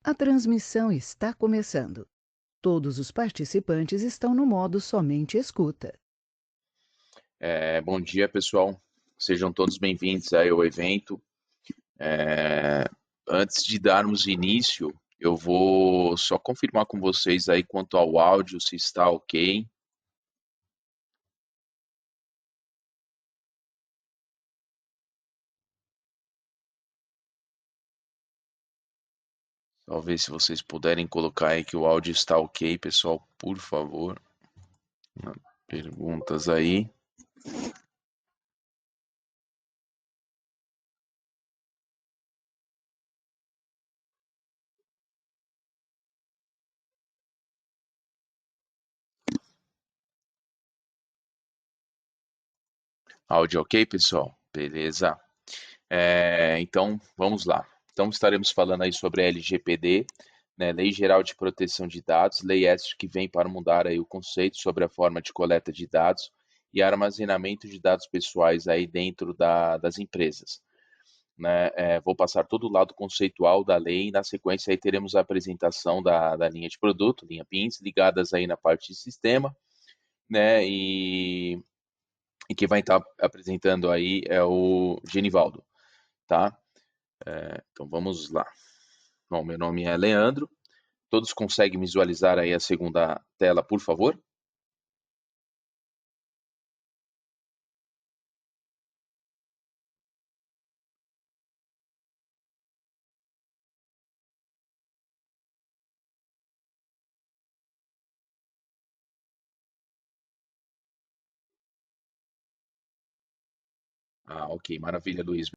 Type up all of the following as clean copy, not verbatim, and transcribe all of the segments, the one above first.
A transmissão está começando. Todos os participantes estão no modo somente escuta. Bom dia, pessoal. Sejam todos bem-vindos aí ao evento. Antes de darmos início, eu vou só confirmar com vocês aí quanto ao áudio, se está ok. Talvez se vocês puderem colocar aí que o áudio está ok, pessoal, por favor. Perguntas aí. Áudio ok, pessoal? Beleza. Então, vamos lá. Então, estaremos falando aí sobre a LGPD, né, Lei Geral de Proteção de Dados, lei essa que vem para mudar aí o conceito sobre a forma de coleta de dados e armazenamento de dados pessoais aí dentro das empresas. Né? Vou passar todo o lado conceitual da lei e na sequência aí teremos a apresentação da linha de produto, linha PINs, ligadas aí na parte de sistema, né? E quem vai estar apresentando aí é o Genivaldo, tá? Então vamos lá. Bom, meu nome é Leandro. Todos conseguem visualizar aí a segunda tela, por favor? Ah, ok, maravilha, Luiz.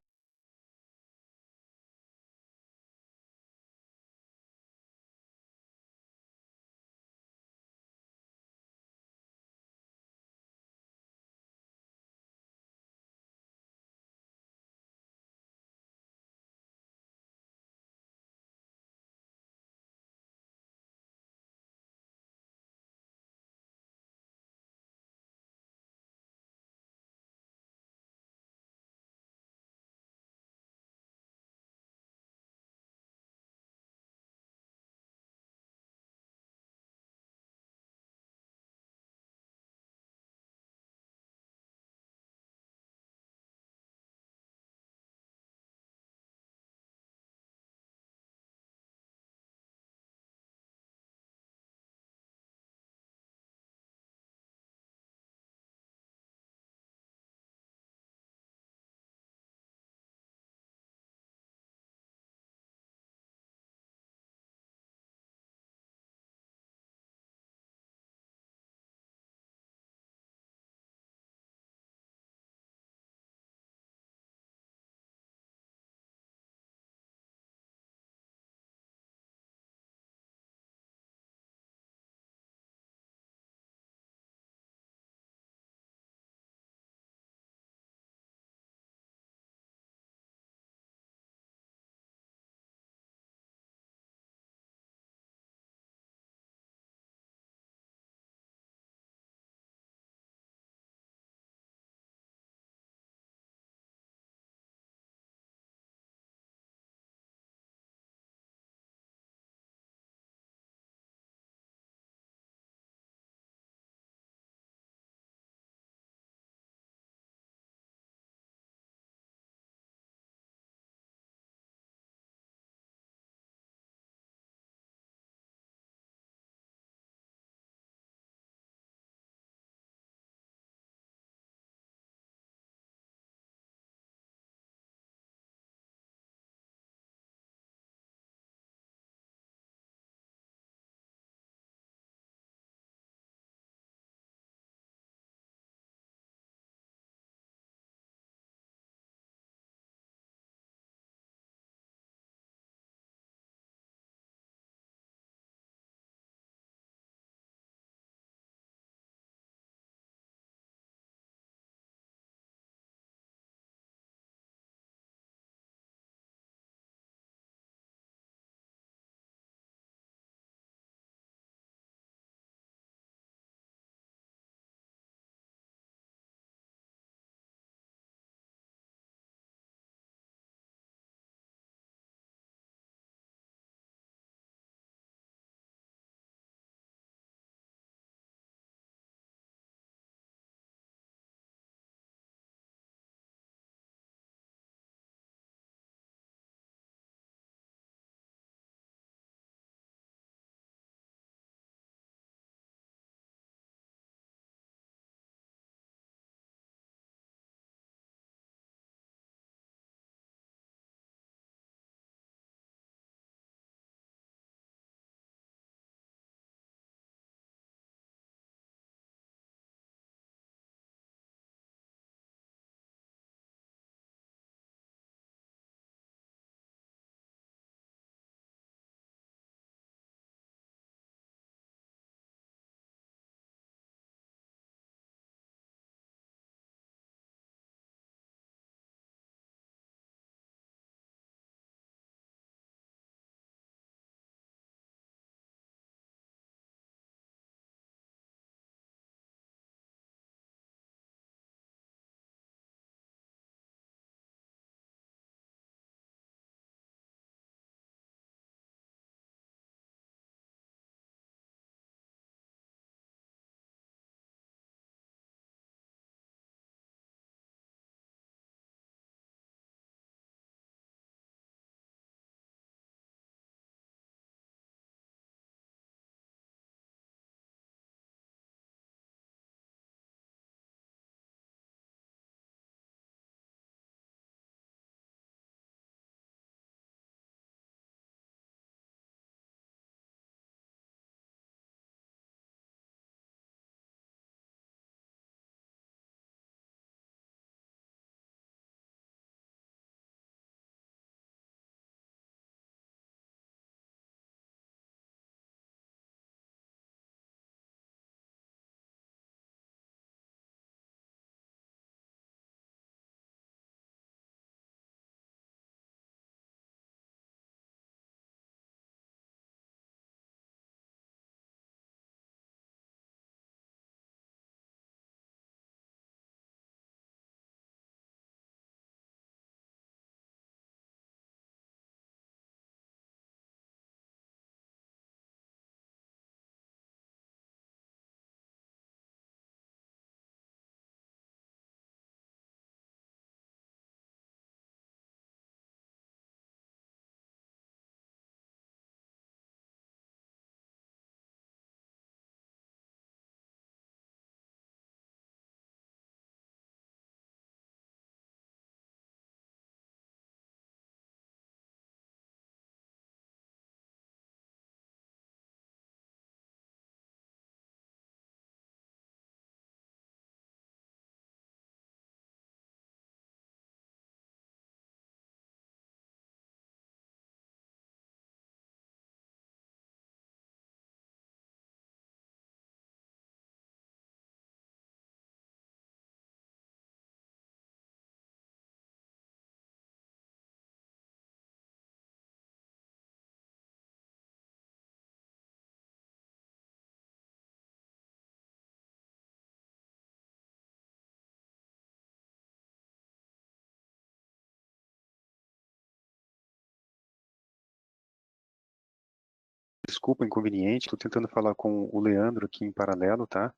Desculpa o inconveniente, estou tentando falar com o Leandro aqui em paralelo, tá?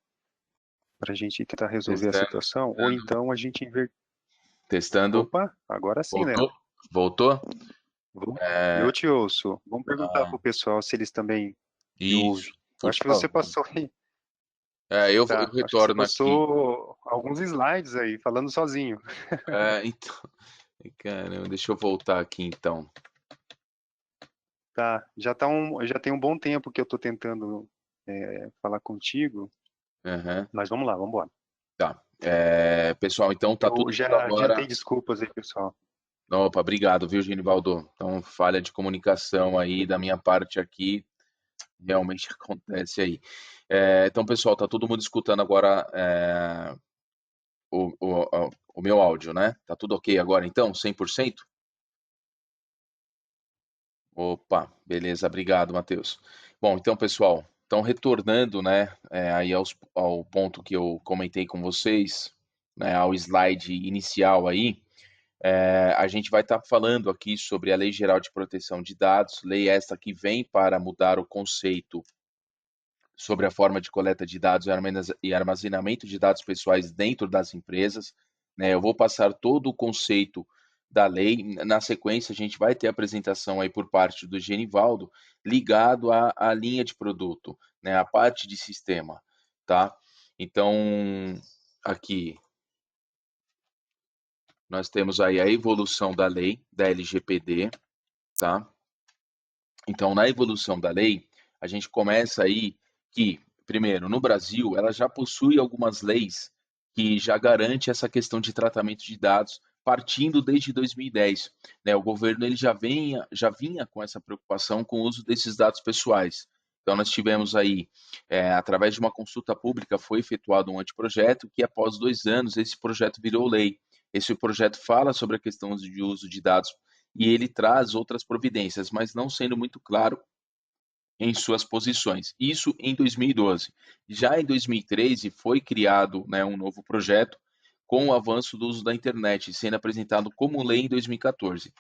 Para a gente tentar resolver a Testando, situação, ou então a gente testando. Opa, agora sim, Voltou? Leandro. Voltou? Eu É, te ouço. Vamos perguntar ah, para o pessoal se eles também me isso, ouvem. Eu por acho que você favor. passou aí. Eu Tá, acho que você retorno aqui. passou alguns slides aí, falando sozinho. Então, caramba, deixa eu voltar aqui então. Tá, já tem um bom tempo que eu estou tentando falar contigo, Aham, mas vamos lá, vamos embora. tá. Pessoal, então tá Eu todo mundo já adiantei agora. desculpas aí, pessoal. Opa, obrigado, viu, Genivaldo? Então, falha de comunicação aí da minha parte aqui, realmente acontece aí. Então, pessoal, tá todo mundo escutando agora o meu áudio, né? Tá tudo ok agora, então? 100%? Opa, beleza, obrigado, Matheus. Bom, então, pessoal, então retornando, né, aí ao ponto que eu comentei com vocês, né, ao slide inicial aí, a gente vai estar falando aqui sobre a Lei Geral de Proteção de Dados, lei esta que vem para mudar o conceito sobre a forma de coleta de dados e armazenamento de dados pessoais dentro das empresas, né? Eu vou passar todo o conceito da lei. Na sequência, a gente vai ter a apresentação aí por parte do Genivaldo, ligado à linha de produto, né? A parte de sistema, tá? Então, aqui nós temos aí a evolução da lei, da LGPD, tá? Então, na evolução da lei, a gente começa aí que, primeiro, no Brasil, ela já possui algumas leis que já garante essa questão de tratamento de dados partindo desde 2010, né? O governo ele já vinha com essa preocupação com o uso desses dados pessoais. Então, nós tivemos aí, através de uma consulta pública, foi efetuado um anteprojeto que, após 2 anos, esse projeto virou lei. Esse projeto fala sobre a questão de uso de dados e ele traz outras providências, mas não sendo muito claro em suas posições. Isso em 2012. Já em 2013 foi criado, né, um novo projeto com o avanço do uso da internet, sendo apresentado como lei em 2014.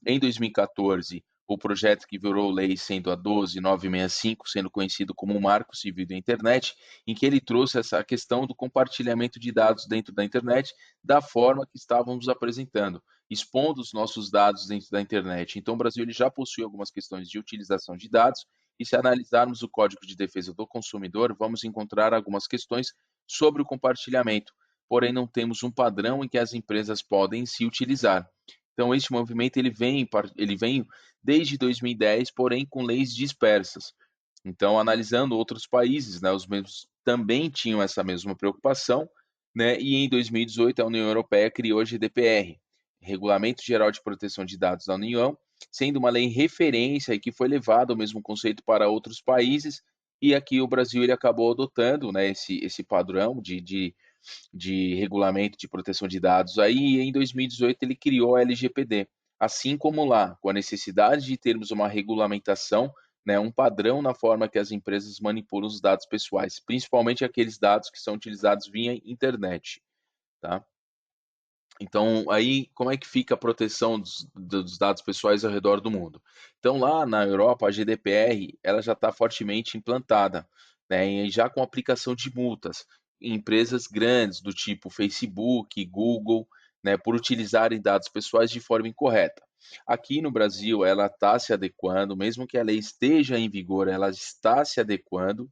Em 2014, o projeto que virou lei sendo a 12965, sendo conhecido como o Marco Civil da Internet, em que ele trouxe essa questão do compartilhamento de dados dentro da internet da forma que estávamos apresentando, expondo os nossos dados dentro da internet. Então, o Brasil ele já possui algumas questões de utilização de dados, e se analisarmos o Código de Defesa do Consumidor, vamos encontrar algumas questões sobre o compartilhamento, porém não temos um padrão em que as empresas podem se utilizar. Então, este movimento ele vem desde 2010, porém com leis dispersas. Então, analisando outros países, né, os mesmos também tinham essa mesma preocupação, né, e em 2018 a União Europeia criou a GDPR, Regulamento Geral de Proteção de Dados da União, sendo uma lei em referência e que foi levado o mesmo conceito para outros países, e aqui o Brasil ele acabou adotando, né, esse padrão de regulamento de proteção de dados aí, e em 2018 ele criou a LGPD. Assim como lá, com a necessidade de termos uma regulamentação, né, um padrão na forma que as empresas manipulam os dados pessoais, principalmente aqueles dados que são utilizados via internet, tá? Então, aí, como é que fica a proteção dos dados pessoais ao redor do mundo? Então, lá na Europa, a GDPR, ela já está fortemente implantada, né, e já com aplicação de multas em empresas grandes do tipo Facebook, Google, né, por utilizarem dados pessoais de forma incorreta. Aqui no Brasil, ela está se adequando, mesmo que a lei esteja em vigor, ela está se adequando,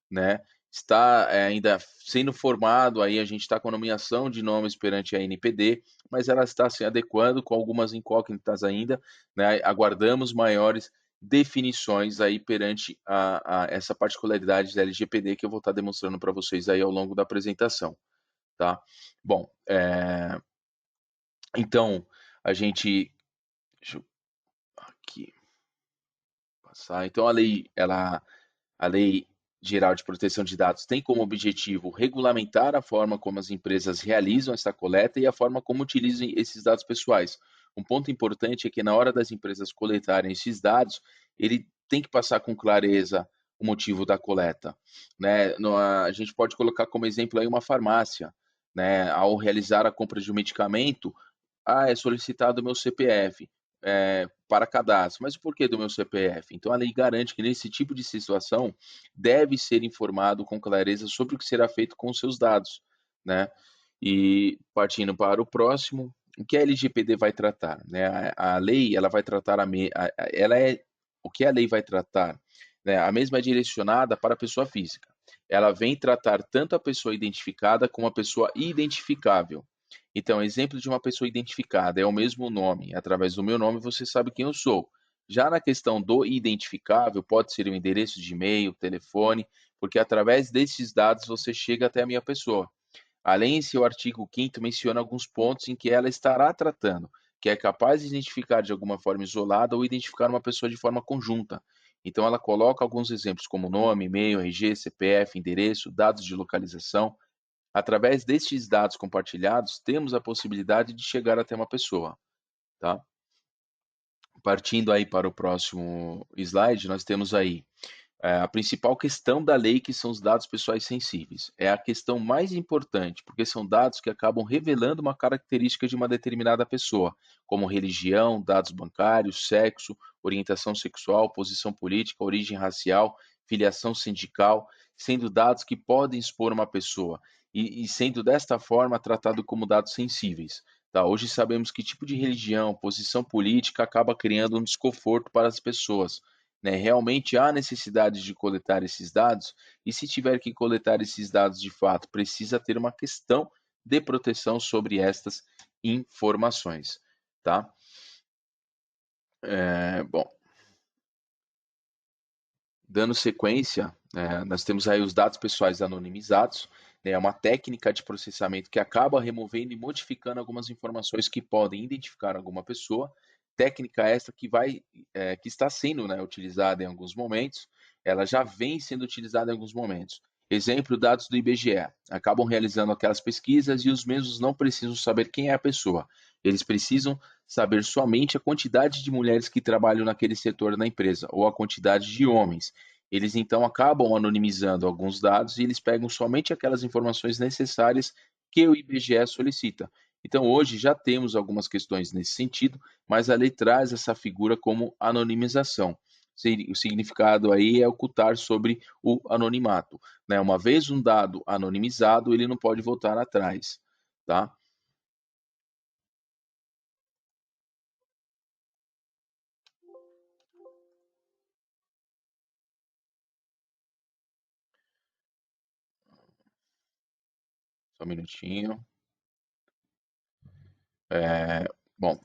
né, está ainda sendo formado, aí a gente está com a nomeação de nomes perante a NPD, mas ela está se adequando com algumas incógnitas ainda, né? Aguardamos maiores definições aí perante a essa particularidade da LGPD que eu vou estar demonstrando para vocês aí ao longo da apresentação, tá? Bom, então a gente, deixa eu aqui passar. Então a lei Geral de Proteção de Dados tem como objetivo regulamentar a forma como as empresas realizam essa coleta e a forma como utilizam esses dados pessoais. Um ponto importante é que na hora das empresas coletarem esses dados, ele tem que passar com clareza o motivo da coleta, né? A gente pode colocar como exemplo aí uma farmácia, né? Ao realizar a compra de um medicamento, é solicitado o meu CPF. para cadastro. Mas o porquê do meu CPF? Então a lei garante que nesse tipo de situação deve ser informado com clareza sobre o que será feito com os seus dados, né? E partindo para o próximo, o que a LGPD vai tratar, né? A lei, ela vai tratar ela é o que a lei vai tratar, né? A mesma é direcionada para a pessoa física. Ela vem tratar tanto a pessoa identificada como a pessoa identificável. Então, exemplo de uma pessoa identificada é o mesmo nome. Através do meu nome você sabe quem eu sou. Já na questão do identificável, pode ser o endereço de e-mail, telefone, porque através desses dados você chega até a minha pessoa. Além, esse o artigo 5º menciona alguns pontos em que ela estará tratando, que é capaz de identificar de alguma forma isolada ou identificar uma pessoa de forma conjunta. Então, ela coloca alguns exemplos como nome, e-mail, RG, CPF, endereço, dados de localização. Através destes dados compartilhados, temos a possibilidade de chegar até uma pessoa, tá? Partindo aí para o próximo slide, nós temos aí a principal questão da lei, que são os dados pessoais sensíveis. É a questão mais importante, porque são dados que acabam revelando uma característica de uma determinada pessoa, como religião, dados bancários, sexo, orientação sexual, posição política, origem racial, filiação sindical, sendo dados que podem expor uma pessoa e sendo desta forma tratado como dados sensíveis. Tá? Hoje sabemos que tipo de religião, posição política acaba criando um desconforto para as pessoas, né? Realmente há necessidade de coletar esses dados, e se tiver que coletar esses dados de fato, precisa ter uma questão de proteção sobre estas informações, tá? Bom, dando sequência, nós temos aí os dados pessoais anonimizados, né? É uma técnica de processamento que acaba removendo e modificando algumas informações que podem identificar alguma pessoa. Técnica essa que está sendo, né, utilizada em alguns momentos, ela já vem sendo utilizada em alguns momentos. Exemplo, dados do IBGE. Acabam realizando aquelas pesquisas e os mesmos não precisam saber quem é a pessoa. Eles precisam saber somente a quantidade de mulheres que trabalham naquele setor da empresa ou a quantidade de homens. Eles então acabam anonimizando alguns dados e eles pegam somente aquelas informações necessárias que o IBGE solicita. Então, hoje já temos algumas questões nesse sentido, mas a lei traz essa figura como anonimização. O significado aí é ocultar sobre o anonimato, né? Uma vez um dado anonimizado, ele não pode voltar atrás, tá? Só um minutinho. Bom,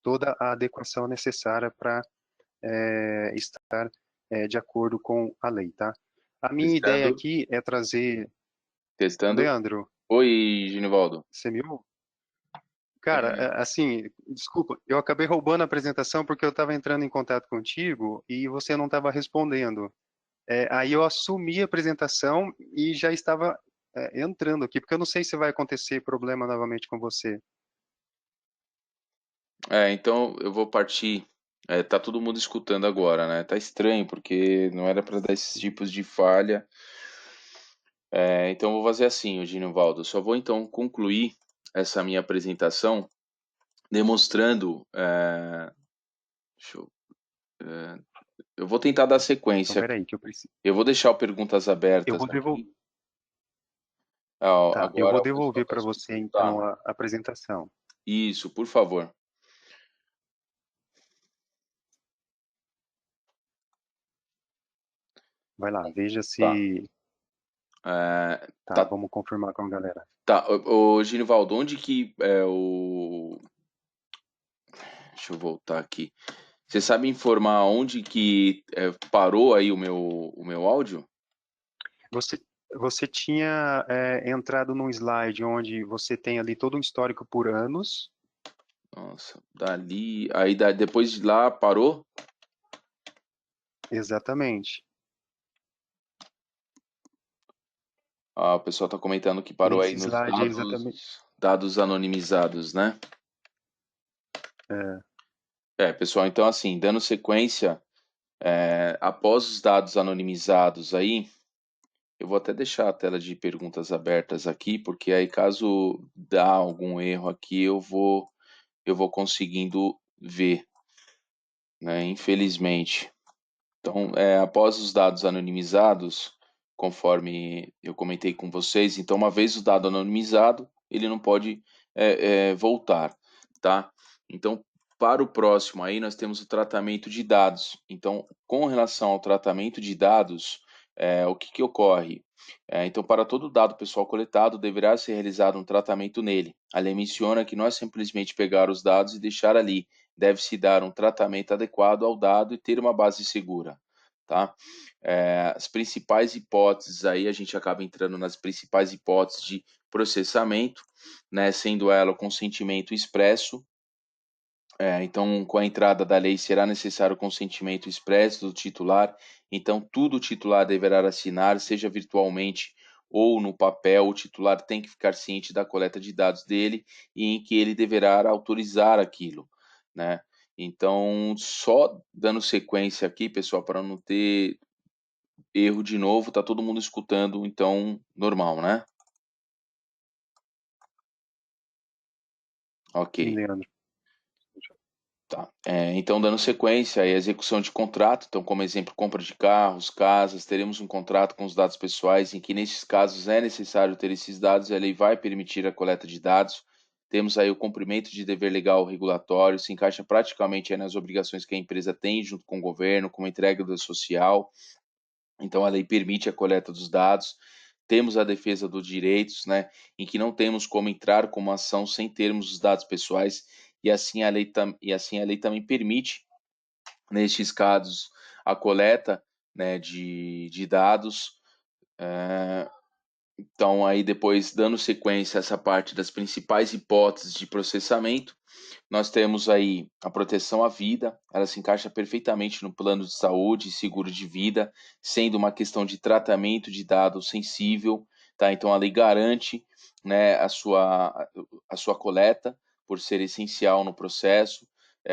toda a adequação necessária para estar de acordo com a lei, tá? A minha ideia Testando, aqui é trazer... testando. Leandro, Oi, Ginivaldo. você me ouve? Cara, É, assim, desculpa, eu acabei roubando a apresentação porque eu estava entrando em contato contigo e você não estava respondendo. Aí eu assumi a apresentação e já estava entrando aqui, porque eu não sei se vai acontecer problema novamente com você. então eu vou partir. Tá todo mundo escutando agora, né? Tá estranho, porque não era para dar esses tipos de falha. Então eu vou fazer assim, Ginivaldo. Só vou então concluir essa minha apresentação demonstrando. Deixa eu, eu vou tentar dar Então, sequência peraí, aqui. que eu preciso. Eu vou deixar o perguntas Eu abertas vou devolver. aqui. Ah, Tá, eu agora vou o pessoal devolver está para você escutando. Tá. então a apresentação. Isso, por favor. Vai lá, veja Tá. se. Tá, Tá, vamos confirmar com a galera. tá. Ô, Ginivaldo, onde que é o. Deixa eu voltar aqui. Você sabe informar onde que parou aí o meu áudio? Você, você tinha entrado num slide onde você tem ali todo um histórico por anos. Nossa, dali. Aí depois de lá parou? Exatamente. Ah, o pessoal tá comentando que parou aí Esse nos slide é exatamente. dados anonimizados, né? É, Pessoal, então assim, dando sequência, após os dados anonimizados aí, eu vou até deixar a tela de perguntas abertas aqui, porque aí caso dá algum erro aqui, eu vou conseguindo ver, né? Infelizmente. Então, após os dados anonimizados, conforme eu comentei com vocês, então uma vez o dado anonimizado, ele não pode voltar, tá? Então, para o próximo aí, nós temos o tratamento de dados. Então, com relação ao tratamento de dados, o que que ocorre? Então, para todo dado pessoal coletado, deverá ser realizado um tratamento nele. A lei menciona que não é simplesmente pegar os dados e deixar ali, deve-se dar um tratamento adequado ao dado e ter uma base segura, tá? As principais hipóteses aí, a gente acaba entrando nas principais hipóteses de processamento, né? Sendo ela o consentimento expresso. Então, com a entrada da lei, será necessário o consentimento expresso do titular. Então, tudo o titular deverá assinar, seja virtualmente ou no papel. O titular tem que ficar ciente da coleta de dados dele e em que ele deverá autorizar aquilo, né? Então, só dando sequência aqui, pessoal, para não ter erro de novo, tá todo mundo escutando, então, normal, né? sim, Ok. Leandro. Tá. Então, dando sequência, a execução de contrato, então, como exemplo, compra de carros, casas, teremos um contrato com os dados pessoais, em que, nesses casos, é necessário ter esses dados e a lei vai permitir a coleta de dados. Temos aí o cumprimento de dever legal regulatório, se encaixa praticamente aí nas obrigações que a empresa tem junto com o governo, como entrega do social. Então, a lei permite a coleta dos dados. Temos a defesa dos direitos, né, em que não temos como entrar com uma ação sem termos os dados pessoais, e assim a lei também permite, nestes casos, a coleta, né, de dados. Então, aí depois, dando sequência a essa parte das principais hipóteses de processamento, nós temos aí a proteção à vida, ela se encaixa perfeitamente no plano de saúde e seguro de vida, sendo uma questão de tratamento de dados sensível, tá? Então a lei garante, né, a sua coleta, por ser essencial no processo.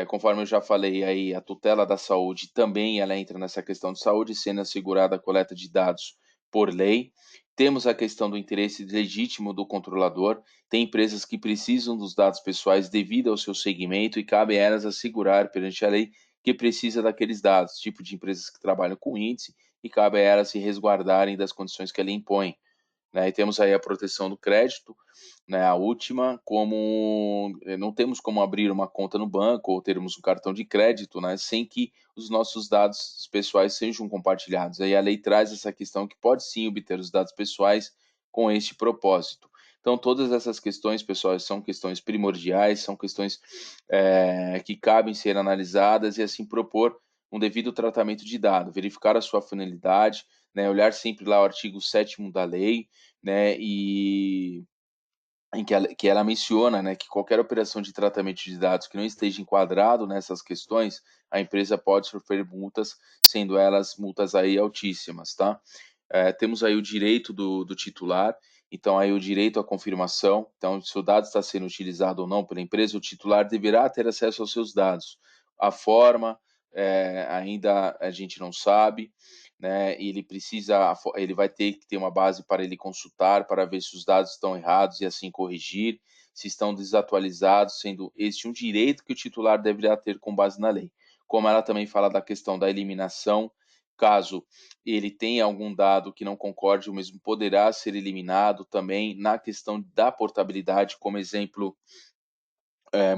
Conforme eu já falei aí, a tutela da saúde também ela entra nessa questão de saúde, sendo assegurada a coleta de dados por lei. Temos a questão do interesse legítimo do controlador. Tem empresas que precisam dos dados pessoais devido ao seu segmento e cabe a elas assegurar perante a lei que precisa daqueles dados, tipo de empresas que trabalham com índice, e cabe a elas se resguardarem das condições que a lei impõe, né? E temos aí a proteção do crédito, né? A última, como não temos como abrir uma conta no banco ou termos um cartão de crédito, né? Sem que os nossos dados pessoais sejam compartilhados. Aí a lei traz essa questão que pode sim obter os dados pessoais com este propósito. Então, todas essas questões, pessoal, são questões primordiais, são questões que cabem ser analisadas e assim propor um devido tratamento de dado, verificar a sua finalidade, né, olhar sempre lá o artigo 7º da lei, né, e em que ela menciona, né, que qualquer operação de tratamento de dados que não esteja enquadrado nessas questões, a empresa pode sofrer multas, sendo elas multas aí altíssimas, tá? Temos aí o direito do titular, então aí o direito à confirmação, então se o dado está sendo utilizado ou não pela empresa, o titular deverá ter acesso aos seus dados. A forma, ainda a gente não sabe, né, ele vai ter que ter uma base para ele consultar, para ver se os dados estão errados e assim corrigir, se estão desatualizados, sendo este um direito que o titular deverá ter com base na lei. Como ela também fala da questão da eliminação, caso ele tenha algum dado que não concorde, o mesmo poderá ser eliminado também na questão da portabilidade, como exemplo,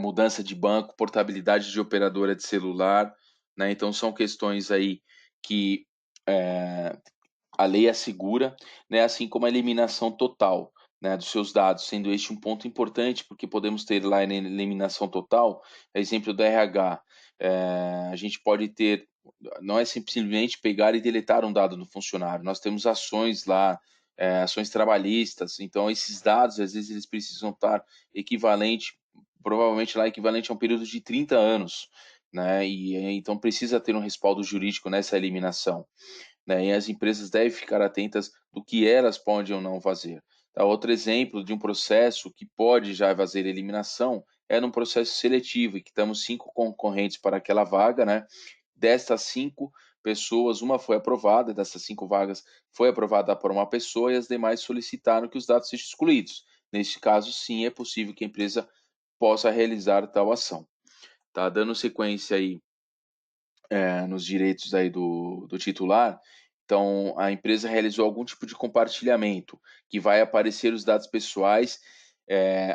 mudança de banco, portabilidade de operadora de celular, né? Então são questões aí que a lei assegura, né? Assim como a eliminação total, né, dos seus dados, sendo este um ponto importante, porque podemos ter lá na eliminação total, exemplo do RH, a gente pode ter, não é simplesmente pegar e deletar um dado do funcionário, nós temos ações lá, ações trabalhistas, então esses dados, às vezes, eles precisam estar equivalente, provavelmente lá equivalente a um período de 30 anos, né, e então precisa ter um respaldo jurídico nessa eliminação, né, e as empresas devem ficar atentas do que elas podem ou não fazer. Tá? Outro exemplo de um processo que pode já fazer eliminação é num processo seletivo, em que temos 5 concorrentes para aquela vaga, né? Destas 5 pessoas, uma foi aprovada, dessas 5 vagas foi aprovada por uma pessoa e as demais solicitaram que os dados sejam excluídos. Neste caso, sim, é possível que a empresa possa realizar tal ação. Tá? Dando sequência aí nos direitos aí do titular, então a empresa realizou algum tipo de compartilhamento, que vai aparecer os dados pessoais,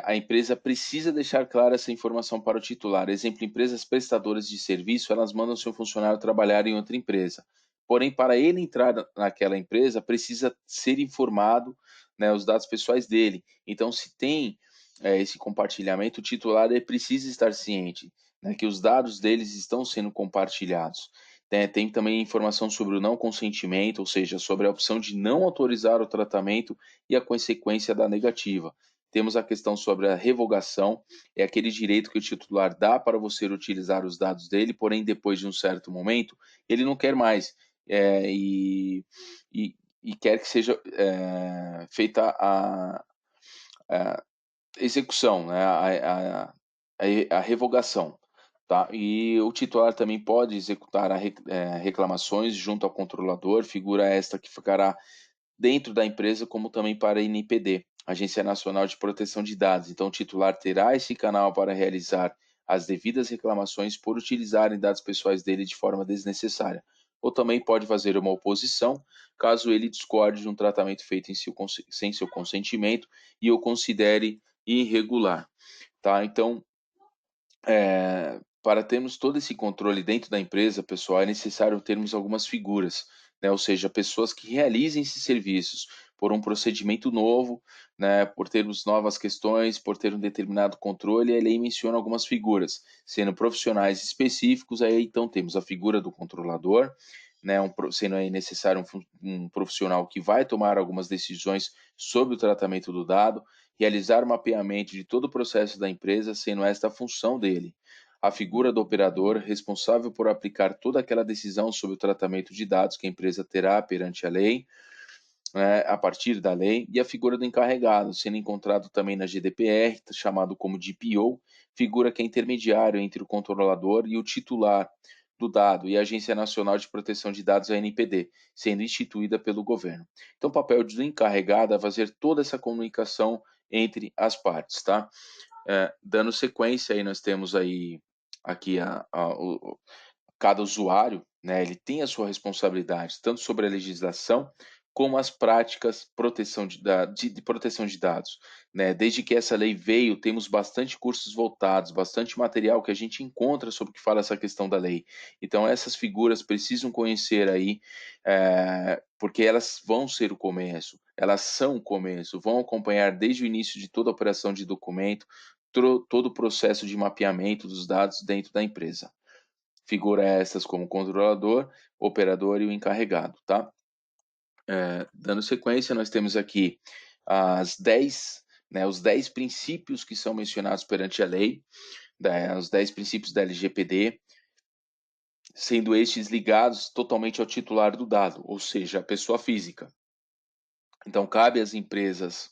a empresa precisa deixar clara essa informação para o titular. Exemplo, empresas prestadoras de serviço, elas mandam seu funcionário trabalhar em outra empresa. Porém, para ele entrar naquela empresa, precisa ser informado, né, os dados pessoais dele. Então, se tem esse compartilhamento, o titular ele precisa estar ciente, né, que os dados deles estão sendo compartilhados. Tem também informação sobre o não consentimento, ou seja, sobre a opção de não autorizar o tratamento e a consequência da negativa. Temos a questão sobre a revogação, é aquele direito que o titular dá para você utilizar os dados dele, porém, depois de um certo momento, ele não quer mais, e quer que seja feita a execução, né, a revogação. Tá? E o titular também pode executar reclamações junto ao controlador, figura esta que ficará dentro da empresa, como também para a NPD, Agência Nacional de Proteção de Dados. Então, o titular terá esse canal para realizar as devidas reclamações por utilizarem dados pessoais dele de forma desnecessária. Ou também pode fazer uma oposição, caso ele discorde de um tratamento feito sem seu consentimento e o considere irregular. Tá? Então, para termos todo esse controle dentro da empresa, pessoal, é necessário termos algumas figuras, né? Ou seja, pessoas que realizem esses serviços por um procedimento novo, né? Por termos novas questões, por ter um determinado controle, a lei menciona algumas figuras, sendo profissionais específicos, aí então temos a figura do controlador, né? Sendo aí necessário um profissional que vai tomar algumas decisões sobre o tratamento do dado, realizar o mapeamento de todo o processo da empresa, sendo esta a função dele. A figura do operador, responsável por aplicar toda aquela decisão sobre o tratamento de dados que a empresa terá perante a lei, né, a partir da lei, e a figura do encarregado, sendo encontrado também na GDPR, chamado como DPO, figura que é intermediário entre o controlador e o titular do dado, e a Agência Nacional de Proteção de Dados, a NPD, sendo instituída pelo governo. Então, o papel do encarregado é fazer toda essa comunicação entre as partes, tá? Dando sequência, aí nós temos aí aqui cada usuário, né, ele tem a sua responsabilidade, tanto sobre a legislação como as práticas de proteção de dados. Né? Desde que essa lei veio, temos bastante cursos voltados, bastante material que a gente encontra sobre o que fala essa questão da lei. Então, essas figuras precisam conhecer aí, porque elas vão ser o começo. elas são o começo, vão acompanhar desde o início de toda a operação de documento, todo o processo de mapeamento dos dados dentro da empresa. Figura essas como controlador, operador e o encarregado, tá? Dando sequência, nós temos aqui as 10, né, os 10 princípios que são mencionados perante a lei, os 10 princípios da LGPD, sendo estes ligados totalmente ao titular do dado, ou seja, a pessoa física. Então, cabe às empresas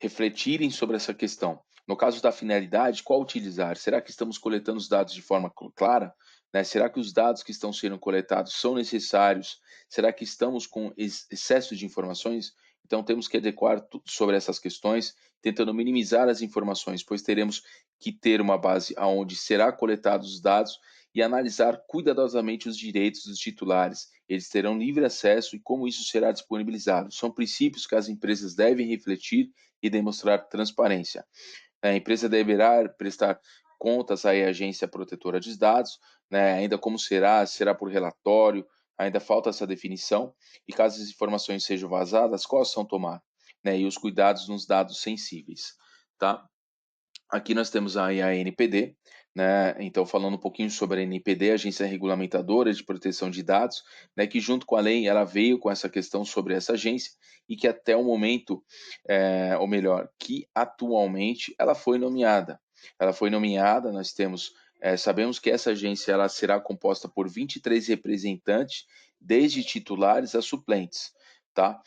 refletirem sobre essa questão. No caso da finalidade, qual utilizar? Será que estamos coletando os dados de forma clara? Né? Será que os dados que estão sendo coletados são necessários? Será que estamos com excesso de informações? Então, temos que adequar tudo sobre essas questões, tentando minimizar as informações, pois teremos que ter uma base onde será coletados os dados e analisar cuidadosamente os direitos dos titulares. Eles terão livre acesso e como isso será disponibilizado. São princípios que as empresas devem refletir e demonstrar transparência. A empresa deverá prestar contas à agência protetora de dados, né? Ainda como será por relatório, ainda falta essa definição, e caso as informações sejam vazadas, qual ação tomar, né? E os cuidados nos dados sensíveis, tá? Aqui nós temos aí a ANPD, né? Então, falando um pouquinho sobre a ANPD, Agência Regulamentadora de Proteção de Dados, né? Que junto com a lei, ela veio com essa questão sobre essa agência e que até o momento, ou melhor, que atualmente ela foi nomeada. Ela foi nomeada, nós temos, sabemos que essa agência ela será composta por 23 representantes, desde titulares a suplentes. Tá?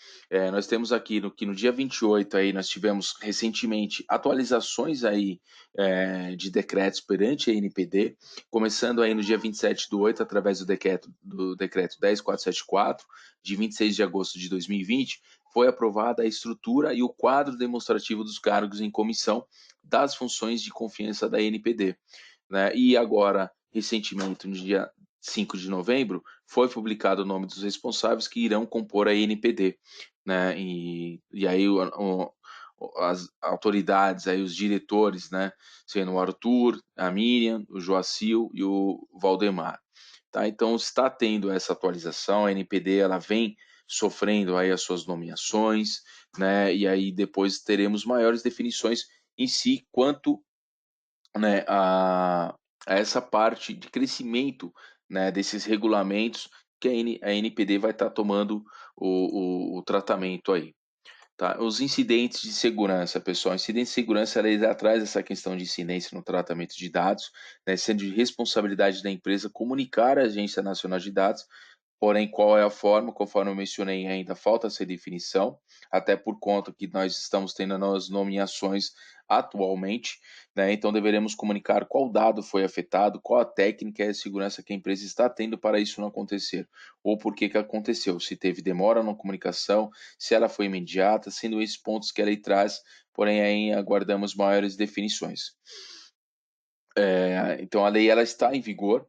Nós temos aqui que no dia 28 aí nós tivemos recentemente atualizações aí de decretos perante a NPD, começando aí no dia 27/8 através do decreto 10474 de 26 de agosto de 2020, foi aprovada a estrutura e o quadro demonstrativo dos cargos em comissão das funções de confiança da NPD, né? E agora, recentemente, no dia 5 de novembro, foi publicado o nome dos responsáveis que irão compor a NPD, né? E aí as autoridades, aí os diretores, né? Sendo o Arthur, a Miriam, o Joacil e o Valdemar. Tá? Então está tendo essa atualização, a NPD ela vem sofrendo aí as suas nomeações, né? E aí depois teremos maiores definições em si quanto, né, a essa parte de crescimento, né, desses regulamentos que a NPD vai estar tomando o tratamento aí. Tá? Os incidentes de segurança, pessoal. Incidente de segurança, ele traz essa questão de incidência no tratamento de dados, né, sendo de responsabilidade da empresa comunicar à Agência Nacional de Dados. Porém, qual é a forma? Conforme eu mencionei, ainda falta essa definição, até por conta que nós estamos tendo as nomeações atualmente, né? Então deveremos comunicar qual dado foi afetado, qual a técnica e a segurança que a empresa está tendo para isso não acontecer, ou por que aconteceu, se teve demora na comunicação, se ela foi imediata, sendo esses pontos que a lei traz, porém aí aguardamos maiores definições. Então a lei ela está em vigor,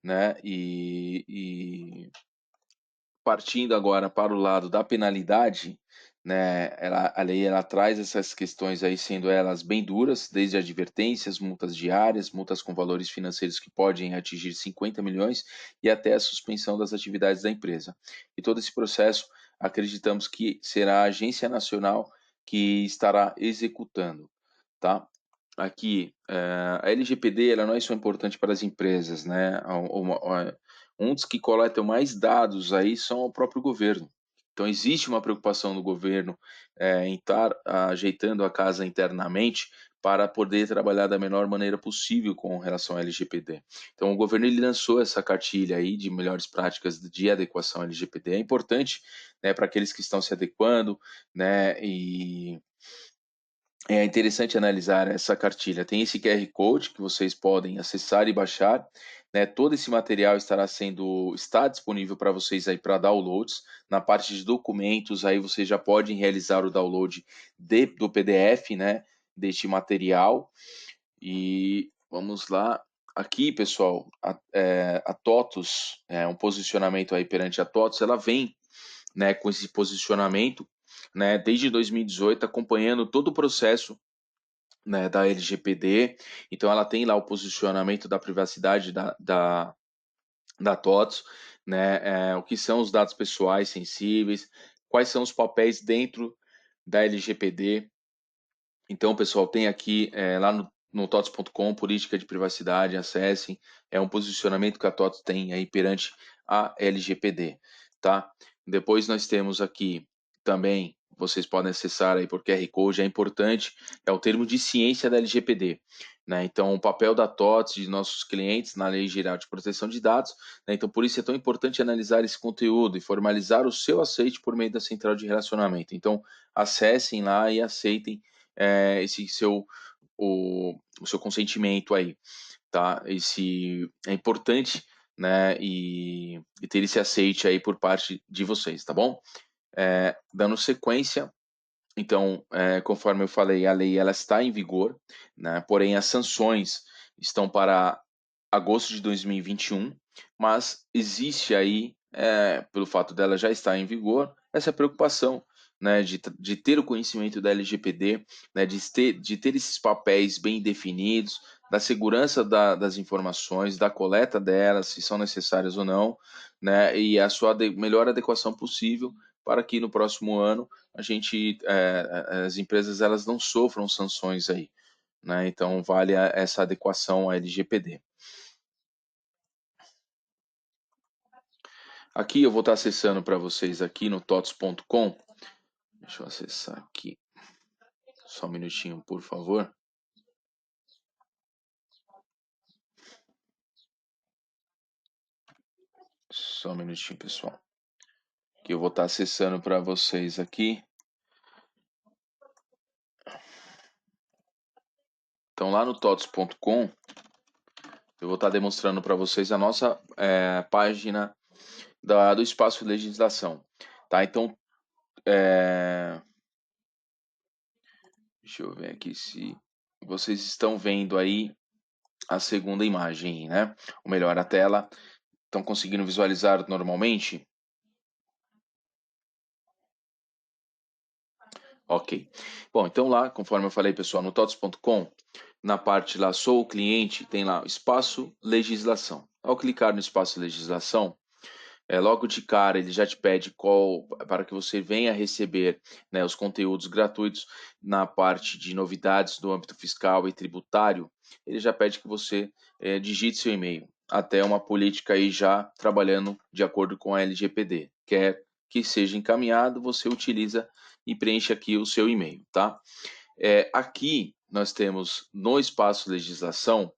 né? E partindo agora para o lado da penalidade, né, a lei ela traz essas questões aí, sendo elas bem duras, desde advertências, multas diárias, multas com valores financeiros que podem atingir 50 milhões e até a suspensão das atividades da empresa. E todo esse processo, acreditamos que será a Agência Nacional que estará executando, tá? Aqui, a LGPD ela não é só importante para as empresas, né? Um dos que coletam mais dados aí são o próprio governo. Então, existe uma preocupação do governo em estar ajeitando a casa internamente para poder trabalhar da melhor maneira possível com relação ao LGPD. Então, o governo ele lançou essa cartilha aí de melhores práticas de adequação ao LGPD. É importante, né, para aqueles que estão se adequando, né, e é interessante analisar essa cartilha. Tem esse QR Code que vocês podem acessar e baixar, né? Todo esse material está disponível para vocês aí para downloads. Na parte de documentos, aí vocês já podem realizar o download do PDF, né? Deste material. E vamos lá. Aqui, pessoal, a TOTUS, um posicionamento aí perante a TOTUS, ela vem, né, com esse posicionamento, né, desde 2018, acompanhando todo o processo, né, da LGPD. Então, ela tem lá o posicionamento da privacidade da TOTS, né, o que são os dados pessoais sensíveis, quais são os papéis dentro da LGPD. Então, pessoal, tem aqui lá no TOTS.com, política de privacidade, acessem, é um posicionamento que a TOTS tem aí perante a LGPD, tá? Depois nós temos aqui também, vocês podem acessar aí por QR Code, é importante, é o termo de ciência da LGPD, né? Então, o papel da TOTS, de nossos clientes na Lei Geral de Proteção de Dados, né? Então, por isso é tão importante analisar esse conteúdo e formalizar o seu aceite por meio da central de relacionamento. Então, acessem lá e aceitem esse o seu consentimento aí, tá? Esse é importante, né? E ter esse aceite aí por parte de vocês, tá bom? Dando sequência, então, conforme eu falei, a lei ela está em vigor, né? Porém, as sanções estão para agosto de 2021, mas existe aí, pelo fato dela já estar em vigor, essa preocupação, né, de ter o conhecimento da LGPD, né, de ter esses papéis bem definidos, da segurança das informações, da coleta delas, se são necessárias ou não, né, e a sua melhor adequação possível para que no próximo ano a gente, as empresas elas não sofram sanções aí, né, então vale essa adequação à LGPD. Aqui eu vou estar acessando para vocês aqui no tots.com. Deixa eu acessar aqui. Só um minutinho, por favor. Só um minutinho, pessoal. Que eu vou estar acessando para vocês aqui. Então, lá no tots.com, eu vou estar demonstrando para vocês a nossa página do Espaço de Legislação. Tá? Então, deixa eu ver aqui se vocês estão vendo aí a segunda imagem, né? Ou melhor, a tela. Estão conseguindo visualizar normalmente? Ok. Bom, então lá, conforme eu falei, pessoal, no tots.com, na parte lá, sou o cliente, tem lá o espaço legislação. Ao clicar no espaço legislação, logo de cara ele já te pede para que você venha receber, né, os conteúdos gratuitos na parte de novidades do âmbito fiscal e tributário. Ele já pede que você digite seu e-mail, até uma política aí já trabalhando de acordo com a LGPD. Quer que seja encaminhado, você utiliza e preenche aqui o seu e-mail, tá? Aqui nós temos no espaço legislação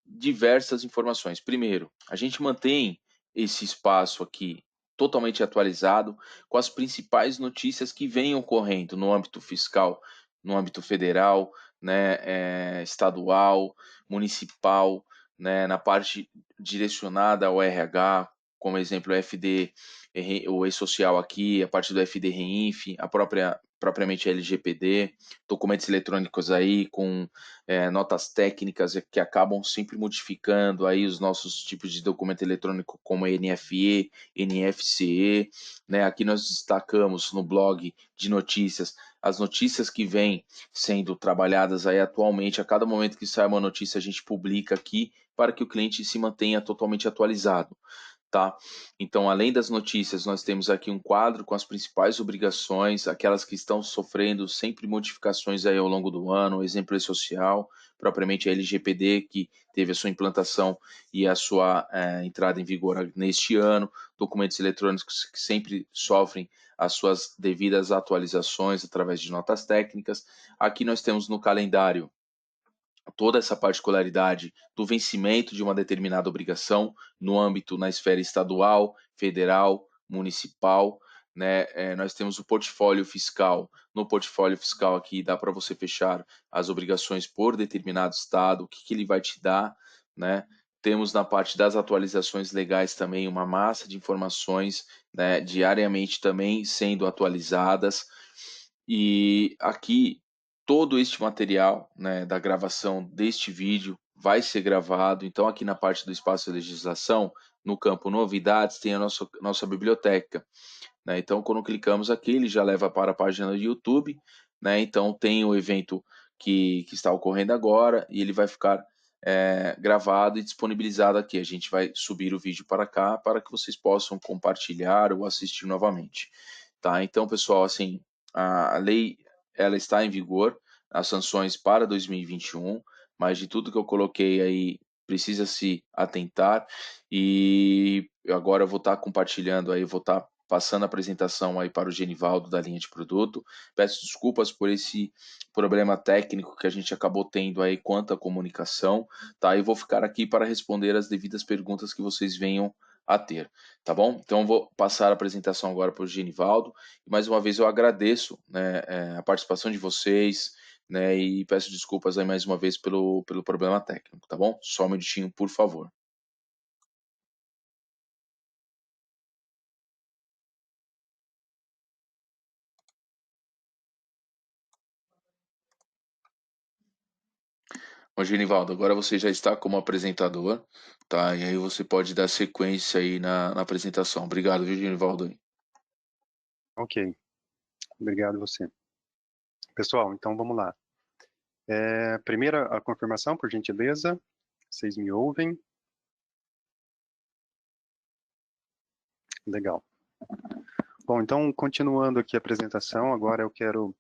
diversas informações. Primeiro, a gente mantém esse espaço aqui totalmente atualizado com as principais notícias que vêm ocorrendo no âmbito fiscal, no âmbito federal, né, estadual, municipal, né, na parte direcionada ao RH, como exemplo o FD, o E-Social aqui, a parte do FD Reinf, propriamente a LGPD, documentos eletrônicos aí com notas técnicas que acabam sempre modificando aí os nossos tipos de documento eletrônico, como NFE, NFCE, né? Aqui nós destacamos no blog de notícias as notícias que vêm sendo trabalhadas aí atualmente. A cada momento que sai uma notícia, a gente publica aqui para que o cliente se mantenha totalmente atualizado. Tá? Então, além das notícias, nós temos aqui um quadro com as principais obrigações, aquelas que estão sofrendo sempre modificações aí ao longo do ano, exemplo social, propriamente a LGPD, que teve a sua implantação e a sua entrada em vigor neste ano, documentos eletrônicos que sempre sofrem as suas devidas atualizações através de notas técnicas. Aqui nós temos no calendário toda essa particularidade do vencimento de uma determinada obrigação no âmbito, na esfera estadual, federal, municipal, né? Nós temos o portfólio fiscal. No portfólio fiscal aqui dá para você fechar as obrigações por determinado estado, o que ele vai te dar, né? Temos na parte das atualizações legais também uma massa de informações, né, diariamente também sendo atualizadas. E aqui todo este material, né, da gravação deste vídeo vai ser gravado. Então, aqui na parte do espaço de legislação, no campo novidades, tem a nossa biblioteca, né? Então, quando clicamos aqui, ele já leva para a página do YouTube, né? Então, tem o evento que está ocorrendo agora e ele vai ficar gravado e disponibilizado aqui. A gente vai subir o vídeo para cá para que vocês possam compartilhar ou assistir novamente. tá? Então, pessoal, assim, a lei ela está em vigor, as sanções para 2021, mas de tudo que eu coloquei aí precisa se atentar e agora eu vou estar compartilhando aí, vou estar passando a apresentação aí para o Genivaldo da linha de produto. Peço desculpas por esse problema técnico que a gente acabou tendo aí quanto à comunicação, tá? E vou ficar aqui para responder as devidas perguntas que vocês venham a ter, tá bom? Então eu vou passar a apresentação agora para o Genivaldo. E mais uma vez eu agradeço, né, a participação de vocês, né, e peço desculpas aí mais uma vez pelo problema técnico, tá bom? Só um minutinho, por favor. Bom, Genivaldo, agora você já está como apresentador, tá? E aí você pode dar sequência aí na apresentação. Obrigado, viu, Genivaldo? Ok, obrigado você. Pessoal, então vamos lá. Primeira, a confirmação, por gentileza. Vocês me ouvem? Legal. Bom, então, continuando aqui a apresentação, agora eu quero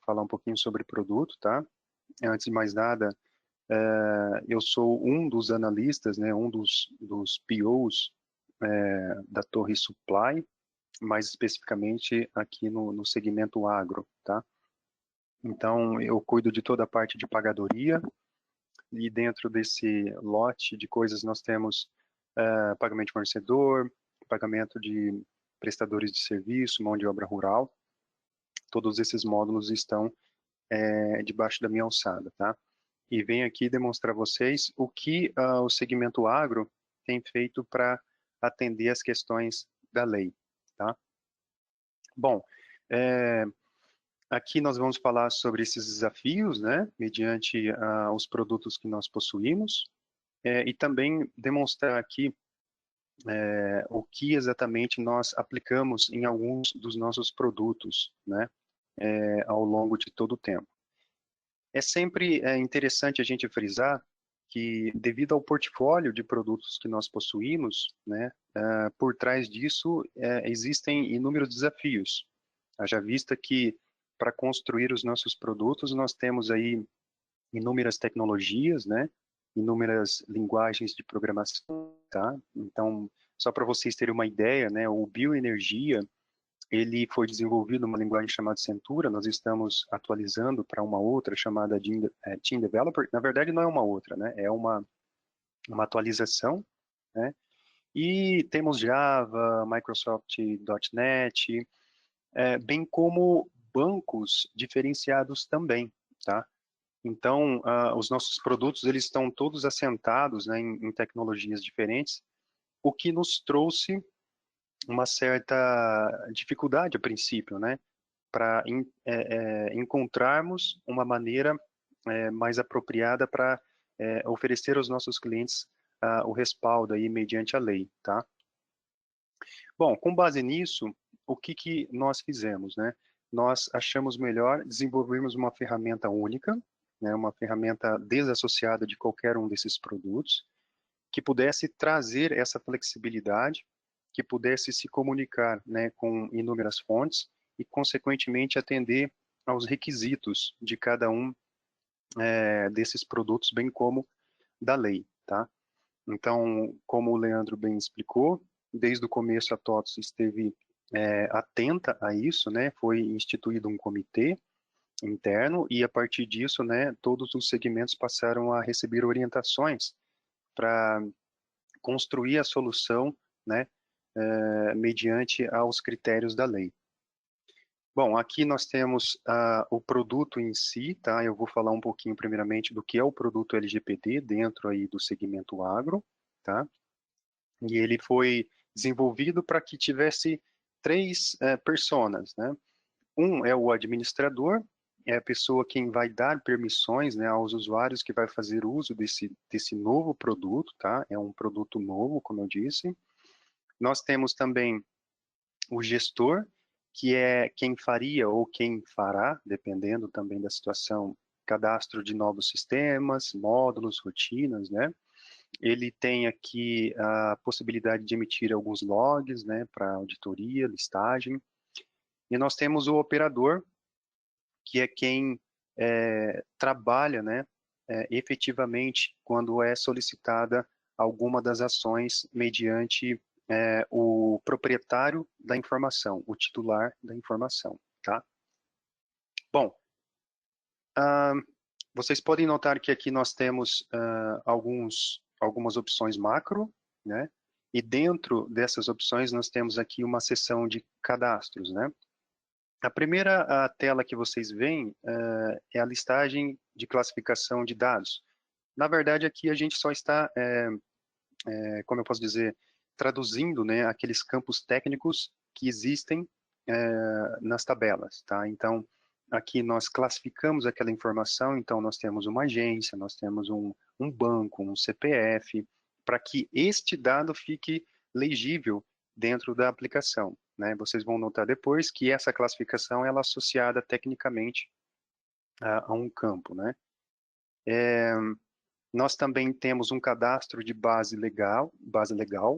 falar um pouquinho sobre produto, tá? Antes de mais nada, eu sou um dos analistas, né, um dos POs da Torre Supply, mais especificamente aqui no segmento agro, tá? Então, eu cuido de toda a parte de pagadoria, e dentro desse lote de coisas nós temos pagamento de fornecedor, pagamento de prestadores de serviço, mão de obra rural. Todos esses módulos estão debaixo da minha alçada, tá? E venho aqui demonstrar a vocês o que o segmento agro tem feito para atender as questões da lei, tá? Bom, aqui nós vamos falar sobre esses desafios, né, mediante os produtos que nós possuímos, e também demonstrar aqui o que exatamente nós aplicamos em alguns dos nossos produtos, né, ao longo de todo o tempo. É sempre interessante a gente frisar que, devido ao portfólio de produtos que nós possuímos, né, por trás disso existem inúmeros desafios. Haja vista que, para construir os nossos produtos, nós temos aí inúmeras tecnologias, né, inúmeras linguagens de programação, tá? Então, só para vocês terem uma ideia, né, o bioenergia, ele foi desenvolvido numa linguagem chamada Centura, nós estamos atualizando para uma outra chamada Team Developer. Na verdade, não é uma outra, né, é uma atualização, né? E temos Java, Microsoft.NET, bem como bancos diferenciados também, tá? Então, os nossos produtos, eles estão todos assentados, né, em tecnologias diferentes, o que nos trouxe uma certa dificuldade a princípio, né, para encontrarmos uma maneira mais apropriada para oferecer aos nossos clientes o respaldo aí mediante a lei, tá? Bom, com base nisso, o que nós fizemos, né? Nós achamos melhor desenvolvermos uma ferramenta única, né, uma ferramenta desassociada de qualquer um desses produtos, que pudesse trazer essa flexibilidade, que pudesse se comunicar, né, com inúmeras fontes e, consequentemente, atender aos requisitos de cada um desses produtos, bem como da lei, tá? Então, como o Leandro bem explicou, desde o começo a TOTS esteve atenta a isso, né? Foi instituído um comitê interno e, a partir disso, né, todos os segmentos passaram a receber orientações para construir a solução, né, mediante aos critérios da lei. Bom, aqui nós temos o produto em si, tá? Eu vou falar um pouquinho primeiramente do que é o produto LGPD dentro aí do segmento agro, tá? E ele foi desenvolvido para que tivesse três personas, né? Um é o administrador, é a pessoa quem vai dar permissões, né, aos usuários que vai fazer uso desse novo produto, tá? É um produto novo, como eu disse. Nós temos também o gestor, que é quem faria ou quem fará, dependendo também da situação, cadastro de novos sistemas, módulos, rotinas, né? Ele tem aqui a possibilidade de emitir alguns logs, né, para auditoria, listagem. E nós temos o operador, que é quem trabalha, né, efetivamente quando é solicitada alguma das ações mediante o proprietário da informação, o titular da informação, tá? Bom, vocês podem notar que aqui nós temos algumas opções macro, né? E dentro dessas opções nós temos aqui uma seção de cadastros, né? A primeira tela que vocês veem é a listagem de classificação de dados. Na verdade, aqui a gente só está, como eu posso dizer, traduzindo, né, aqueles campos técnicos que existem nas tabelas, tá? Então, aqui nós classificamos aquela informação, então nós temos uma agência, nós temos um banco, um CPF, para que este dado fique legível dentro da aplicação, né? Vocês vão notar depois que essa classificação ela é associada tecnicamente a um campo, né? Nós também temos um cadastro de base legal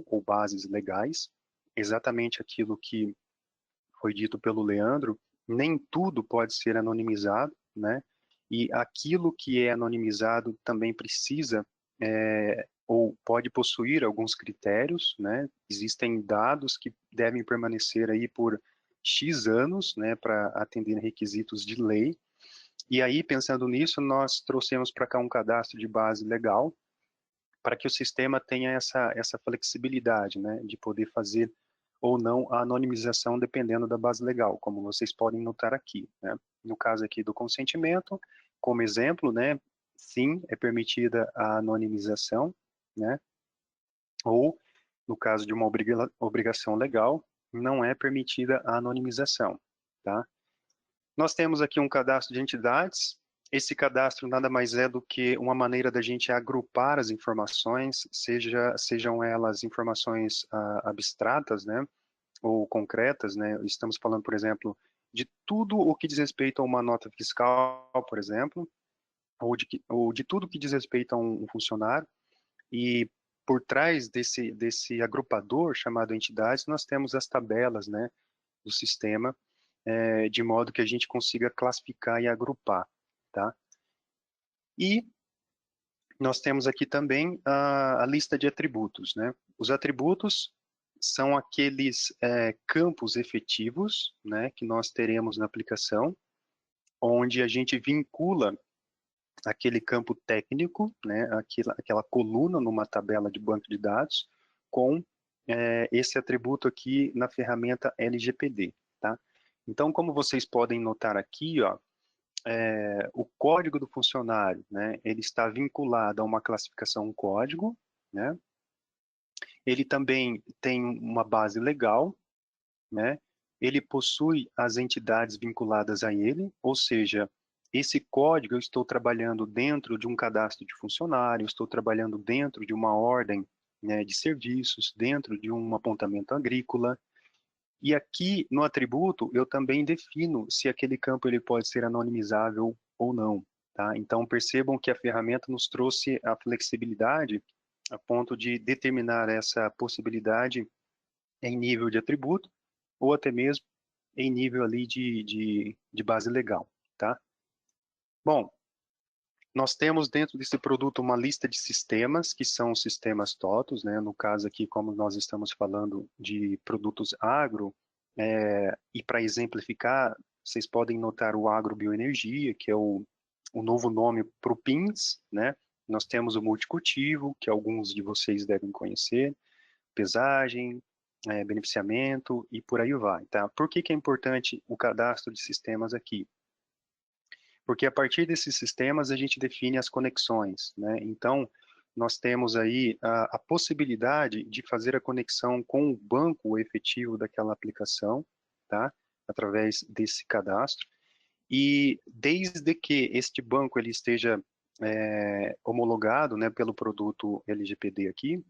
ou bases legais, exatamente aquilo que foi dito pelo Leandro, nem tudo pode ser anonimizado, né? E aquilo que é anonimizado também precisa ou pode possuir alguns critérios, né? Existem dados que devem permanecer aí por X anos, né, para atender requisitos de lei. E aí, pensando nisso, nós trouxemos para cá um cadastro de base legal para que o sistema tenha essa flexibilidade, né, de poder fazer ou não a anonimização dependendo da base legal, como vocês podem notar aqui, né? No caso aqui do consentimento, como exemplo, né, sim, é permitida a anonimização, né? Ou, no caso de uma obrigação legal, não é permitida a anonimização, tá? Nós temos aqui um cadastro de entidades. Esse cadastro nada mais é do que uma maneira da gente agrupar as informações, sejam elas informações abstratas, né, ou concretas, né. Estamos falando, por exemplo, de tudo o que diz respeito a uma nota fiscal, por exemplo, ou de tudo que diz respeito a um funcionário. E por trás desse agrupador chamado entidades, nós temos as tabelas, né, do sistema, de modo que a gente consiga classificar e agrupar, tá? E nós temos aqui também a lista de atributos, né? Os atributos são aqueles campos efetivos, né, que nós teremos na aplicação, onde a gente vincula aquele campo técnico, né, aquela coluna numa tabela de banco de dados, com esse atributo aqui na ferramenta LGPD, tá? Então, como vocês podem notar aqui, ó, o código do funcionário, né, ele está vinculado a uma classificação código, né? Ele também tem uma base legal, né? Ele possui as entidades vinculadas a ele, ou seja, esse código eu estou trabalhando dentro de um cadastro de funcionário, estou trabalhando dentro de uma ordem, né, de serviços, dentro de um apontamento agrícola. E aqui no atributo eu também defino se aquele campo ele pode ser anonimizável ou não, tá? Então percebam que a ferramenta nos trouxe a flexibilidade a ponto de determinar essa possibilidade em nível de atributo ou até mesmo em nível ali de base legal, tá? Bom, nós temos dentro desse produto uma lista de sistemas, que são os sistemas TOTOS, né? No caso aqui, como nós estamos falando de produtos agro, e para exemplificar, vocês podem notar o agrobioenergia, que é o novo nome para o PINS, né? Nós temos o multicultivo, que alguns de vocês devem conhecer, pesagem, beneficiamento e por aí vai, tá? Por que que é importante o cadastro de sistemas aqui? Porque a partir desses sistemas a gente define as conexões, né? Então, nós temos aí a possibilidade de fazer a conexão com o banco efetivo daquela aplicação, tá? Através desse cadastro. E desde que este banco ele esteja homologado, né, pelo produto LGPD aqui,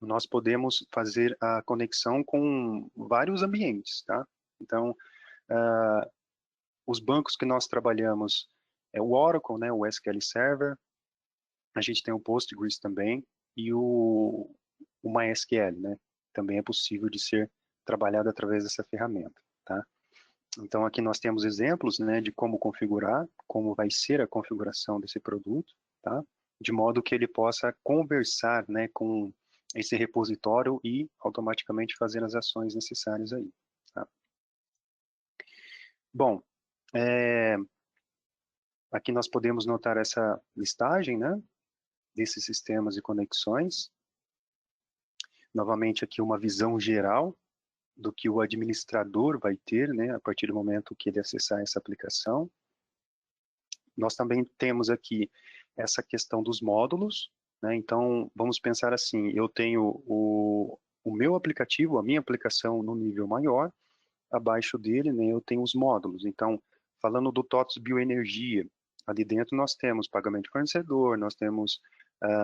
nós podemos fazer a conexão com vários ambientes, tá? Então, os bancos que nós trabalhamos é o Oracle, né, o SQL Server, a gente tem o Postgres também, e o MySQL, né, também é possível de ser trabalhado através dessa ferramenta, tá? Então, aqui nós temos exemplos, né, de como configurar, como vai ser a configuração desse produto, tá? De modo que ele possa conversar, né, com esse repositório e automaticamente fazer as ações necessárias aí, tá? Bom, aqui nós podemos notar essa listagem, né, desses sistemas e conexões. Novamente aqui uma visão geral do que o administrador vai ter, né, a partir do momento que ele acessar essa aplicação. Nós também temos aqui essa questão dos módulos, né, então vamos pensar assim, eu tenho o meu aplicativo, a minha aplicação no nível maior, abaixo dele, né, eu tenho os módulos. Então, falando do TOTS Bioenergia, ali dentro nós temos pagamento de fornecedor, nós temos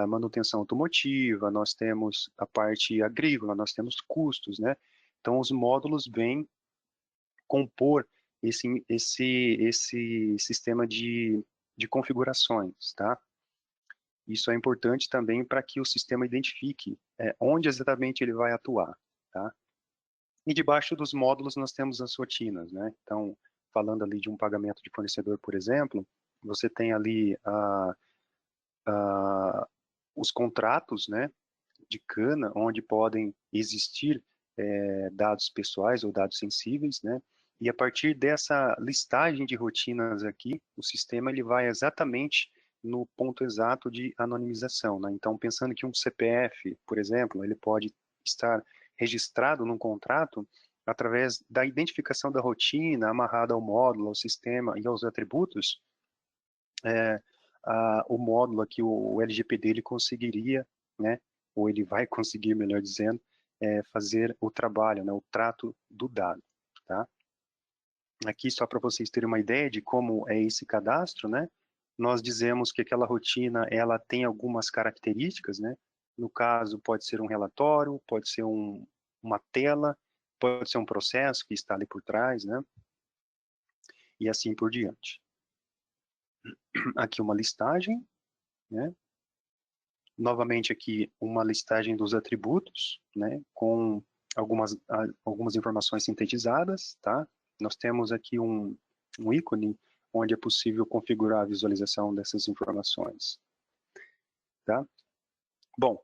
manutenção automotiva, nós temos a parte agrícola, nós temos custos, né? Então, os módulos vêm compor esse sistema de configurações, tá? Isso é importante também para que o sistema identifique onde exatamente ele vai atuar, tá? E debaixo dos módulos nós temos as rotinas, né? Então, falando ali de um pagamento de fornecedor, por exemplo, você tem ali os contratos, né, de cana, onde podem existir dados pessoais ou dados sensíveis, né? E a partir dessa listagem de rotinas aqui, o sistema ele vai exatamente no ponto exato de anonimização, né? Então, pensando que um CPF, por exemplo, ele pode estar registrado num contrato através da identificação da rotina amarrada ao módulo, ao sistema e aos atributos, o módulo aqui, o LGPD, ele conseguiria, né, ou ele vai conseguir, melhor dizendo, fazer o trabalho, né, o trato do dado, tá? Aqui, só para vocês terem uma ideia de como é esse cadastro, né, nós dizemos que aquela rotina, ela tem algumas características, né, no caso, pode ser um relatório, pode ser uma tela, pode ser um processo que está ali por trás, né, e assim por diante. Aqui uma listagem, né, novamente aqui uma listagem dos atributos, né, com algumas informações sintetizadas, tá? Nós temos aqui um ícone onde é possível configurar a visualização dessas informações, tá? Bom,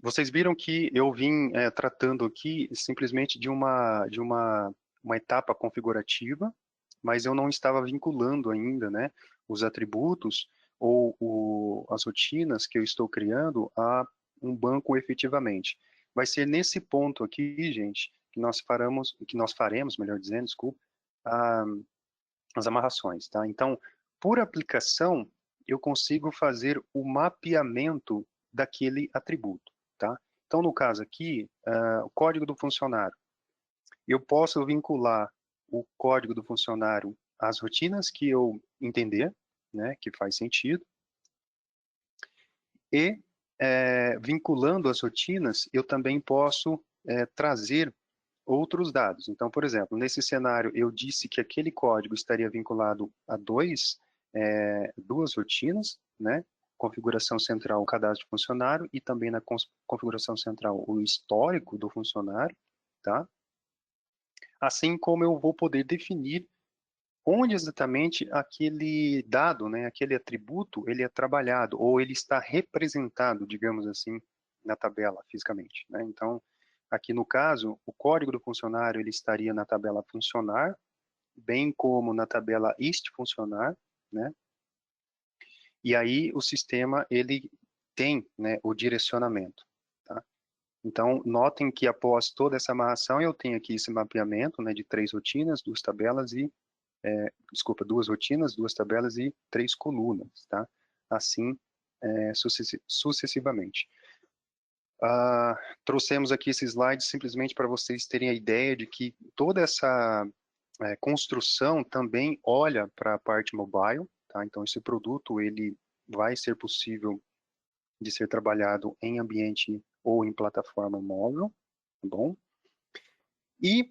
vocês viram que eu vim tratando aqui simplesmente de uma etapa configurativa, mas eu não estava vinculando ainda, né, os atributos ou as rotinas que eu estou criando a um banco efetivamente. Vai ser nesse ponto aqui, gente, que nós faremos, melhor dizendo, desculpa, as amarrações, tá? Então, por aplicação, eu consigo fazer o mapeamento daquele atributo, tá? Então, no caso aqui, o código do funcionário, eu posso vincular o código do funcionário às rotinas que eu entender, né, que faz sentido, e vinculando as rotinas, eu também posso trazer outros dados. Então, por exemplo, nesse cenário, eu disse que aquele código estaria vinculado a duas rotinas, né? Configuração central, o cadastro de funcionário, e também na configuração central, o histórico do funcionário, tá? Assim como eu vou poder definir onde exatamente aquele dado, né, aquele atributo, ele é trabalhado, ou ele está representado, digamos assim, na tabela, fisicamente, né? Então, aqui no caso, o código do funcionário, ele estaria na tabela funcionar, bem como na tabela funcionar, né? E aí o sistema, ele tem, né, o direcionamento, tá? Então, notem que após toda essa amarração, eu tenho aqui esse mapeamento, né, de 3 rotinas, 2 tabelas e duas rotinas, 2 tabelas e 3 colunas, tá? Assim, sucessivamente. Trouxemos aqui esse slide simplesmente para vocês terem a ideia de que toda essa construção também olha para a parte mobile, tá? Então, esse produto, ele vai ser possível de ser trabalhado em ambiente ou em plataforma móvel, tá bom? E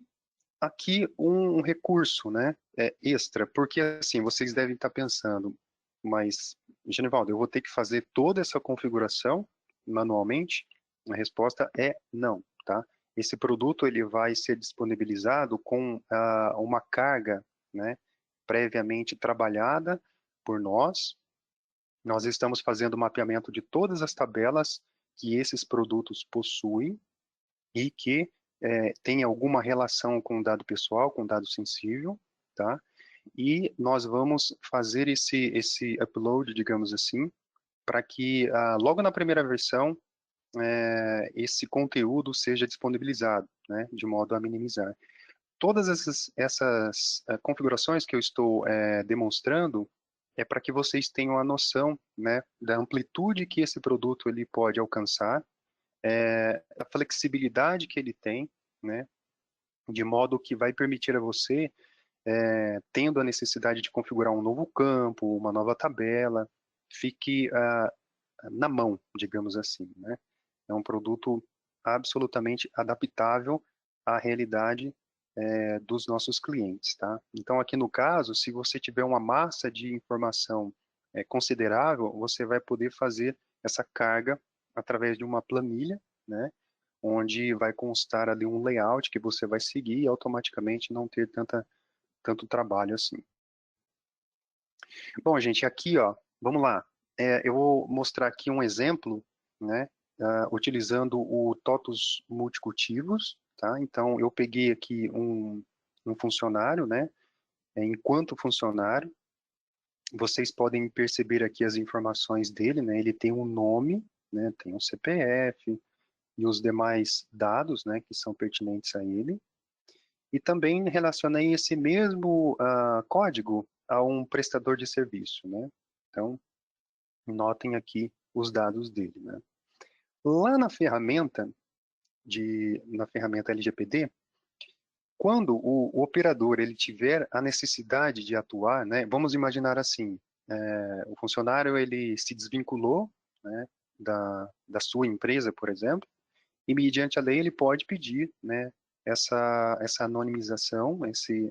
aqui um recurso, né, extra, porque assim, vocês devem estar pensando, mas, Genivaldo, eu vou ter que fazer toda essa configuração manualmente? A resposta é não, tá? esse produto ele vai ser disponibilizado com uma carga, né, previamente trabalhada por nós. Nós estamos fazendo o mapeamento de todas as tabelas que esses produtos possuem e que tem alguma relação com dado pessoal, com dado sensível, tá? E nós vamos fazer esse upload, digamos assim, para que logo na primeira versão esse conteúdo seja disponibilizado, né, de modo a minimizar. Todas essas configurações que eu estou demonstrando é para que vocês tenham a noção, né, da amplitude que esse produto ele pode alcançar, a flexibilidade que ele tem, né, de modo que vai permitir a você, tendo a necessidade de configurar um novo campo, uma nova tabela, fique na mão, digamos assim, né? É um produto absolutamente adaptável à realidade dos nossos clientes, tá? Então, aqui no caso, se você tiver uma massa de informação considerável, você vai poder fazer essa carga através de uma planilha, né? Onde vai constar ali um layout que você vai seguir e automaticamente não ter tanto trabalho assim. Bom, gente, aqui, ó, vamos lá. Eu vou mostrar aqui um exemplo, né, utilizando o TOTUS multicultivos, tá? Então, eu peguei aqui um funcionário, né, enquanto funcionário, vocês podem perceber aqui as informações dele, né, ele tem um nome, né, tem um CPF e os demais dados, né, que são pertinentes a ele. E também relacionei esse mesmo código a um prestador de serviço, né? Então, notem aqui os dados dele, né? Lá na ferramenta LGPD, quando o operador ele tiver a necessidade de atuar, né? Vamos imaginar assim, o funcionário ele se desvinculou, né? Da sua empresa, por exemplo, e mediante a lei ele pode pedir, né? Essa anonimização,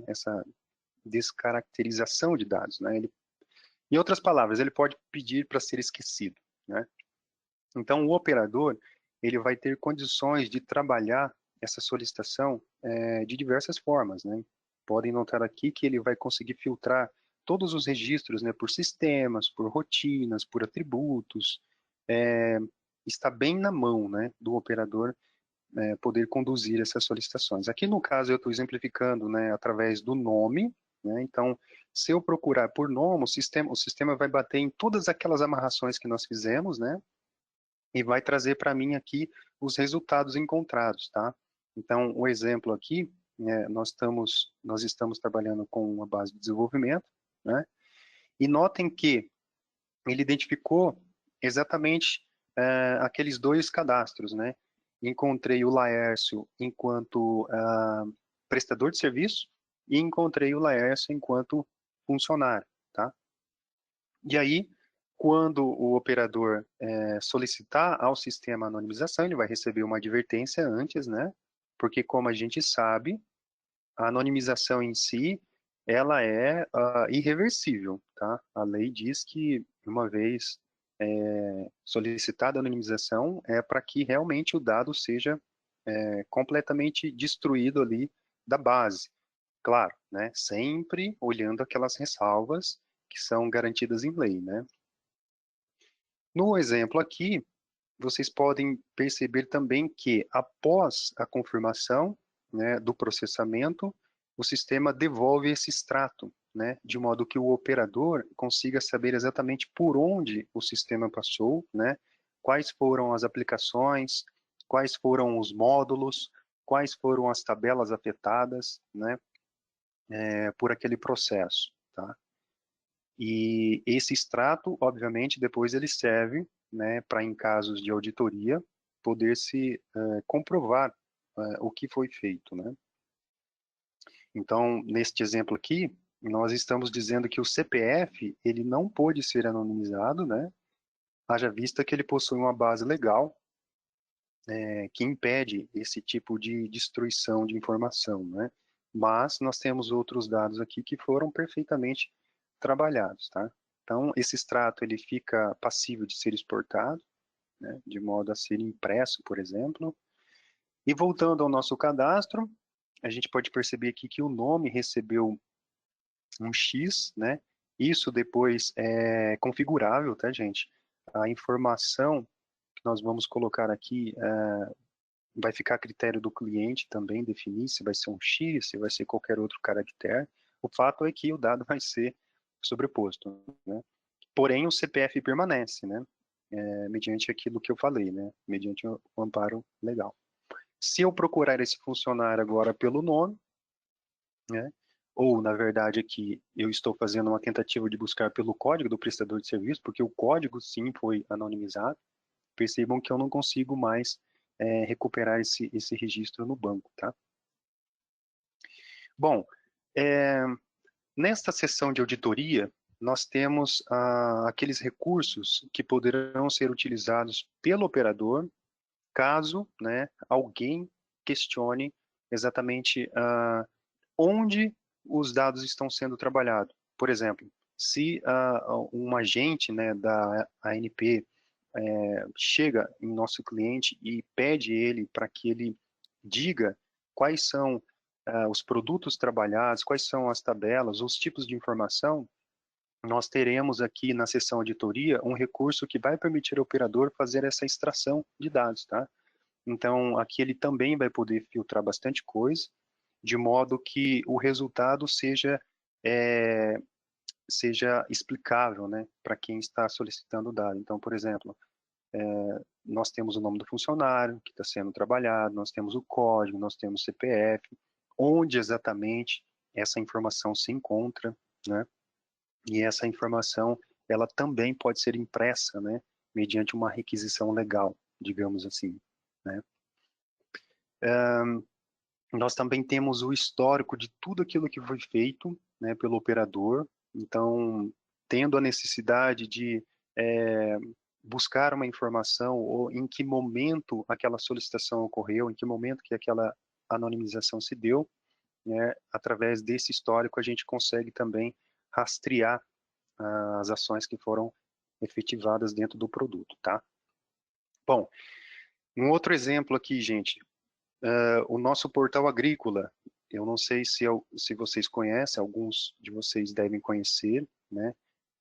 essa descaracterização de dados, né? Em outras palavras, ele pode pedir para ser esquecido, né? Então, o operador ele vai ter condições de trabalhar essa solicitação de diversas formas, né? Podem notar aqui que ele vai conseguir filtrar todos os registros, né, por sistemas, por rotinas, por atributos. Está bem na mão, né, do operador poder conduzir essas solicitações. Aqui no caso eu estou exemplificando, né, através do nome, né? Então, se eu procurar por nome, o sistema vai bater em todas aquelas amarrações que nós fizemos, né? E vai trazer para mim aqui os resultados encontrados, tá? Então, o exemplo aqui, nós estamos trabalhando com uma base de desenvolvimento, né? E notem que ele identificou exatamente aqueles dois cadastros, né? Encontrei o Laércio enquanto prestador de serviço e encontrei o Laércio enquanto funcionário, tá? E aí, quando o operador solicitar ao sistema a anonimização, ele vai receber uma advertência antes, né? Porque, como a gente sabe, a anonimização em si, ela é irreversível, tá? A lei diz que, uma vez solicitada a anonimização, é para que realmente o dado seja completamente destruído ali da base. Claro, né? Sempre olhando aquelas ressalvas que são garantidas em lei, né? No exemplo aqui, vocês podem perceber também que após a confirmação, né, do processamento, o sistema devolve esse extrato, né, de modo que o operador consiga saber exatamente por onde o sistema passou, né, quais foram as aplicações, quais foram os módulos, quais foram as tabelas afetadas, né, por aquele processo, tá? E esse extrato, obviamente, depois ele serve, né, para em casos de auditoria poder se comprovar o que foi feito, né? Então, neste exemplo aqui, nós estamos dizendo que o CPF ele não pode ser anonimizado, né? Haja vista que ele possui uma base legal que impede esse tipo de destruição de informação, né? Mas nós temos outros dados aqui que foram perfeitamente trabalhados, tá? Então, esse extrato ele fica passível de ser exportado, né, de modo a ser impresso, por exemplo, E voltando ao nosso cadastro, a gente pode perceber aqui que o nome recebeu um X, né? Isso depois é configurável, tá, gente? A informação que nós vamos colocar aqui vai ficar a critério do cliente também definir se vai ser um X, se vai ser qualquer outro caractere. O fato é que o dado vai ser sobreposto, né? Porém, o CPF permanece, né? Mediante aquilo que eu falei, né? Mediante o amparo legal. Se eu procurar esse funcionário agora pelo nome, né? Ou, na verdade, aqui eu estou fazendo uma tentativa de buscar pelo código do prestador de serviço, porque o código, sim, foi anonimizado. Percebam que eu não consigo mais recuperar esse registro no banco, tá? Bom, nesta sessão de auditoria, nós temos aqueles recursos que poderão ser utilizados pelo operador, caso, né, alguém questione exatamente onde os dados estão sendo trabalhados. Por exemplo, se um agente, né, da ANP chega em nosso cliente e pede ele para que ele diga quais são os produtos trabalhados, quais são as tabelas, os tipos de informação, nós teremos aqui na seção auditoria um recurso que vai permitir ao operador fazer essa extração de dados, tá? Então, aqui ele também vai poder filtrar bastante coisa, de modo que o resultado seja explicável, né, para quem está solicitando o dado. Então, por exemplo, nós temos o nome do funcionário que está sendo trabalhado, nós temos o código, nós temos o CPF, onde exatamente essa informação se encontra, né? E essa informação, ela também pode ser impressa, né, mediante uma requisição legal, digamos assim, né? Nós também temos o histórico de tudo aquilo que foi feito, né, pelo operador. Então, tendo a necessidade de buscar uma informação ou em que momento aquela solicitação ocorreu, em que momento que aquela anonimização se deu, né, através desse histórico a gente consegue também rastrear as ações que foram efetivadas dentro do produto, tá? Bom, um outro exemplo aqui, gente, o nosso portal agrícola, eu não sei se vocês conhecem, alguns de vocês devem conhecer, né?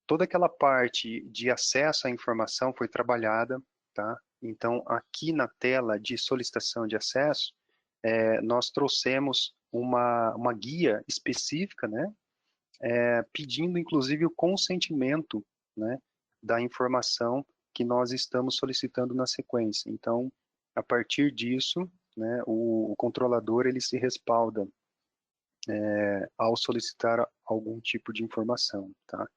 Toda aquela parte de acesso à informação foi trabalhada, tá? Então, aqui na tela de solicitação de acesso, nós trouxemos uma guia específica, né? Pedindo, inclusive, o consentimento, né, da informação que nós estamos solicitando na sequência. Então, a partir disso, né, o controlador ele se respalda ao solicitar algum tipo de informação, tá?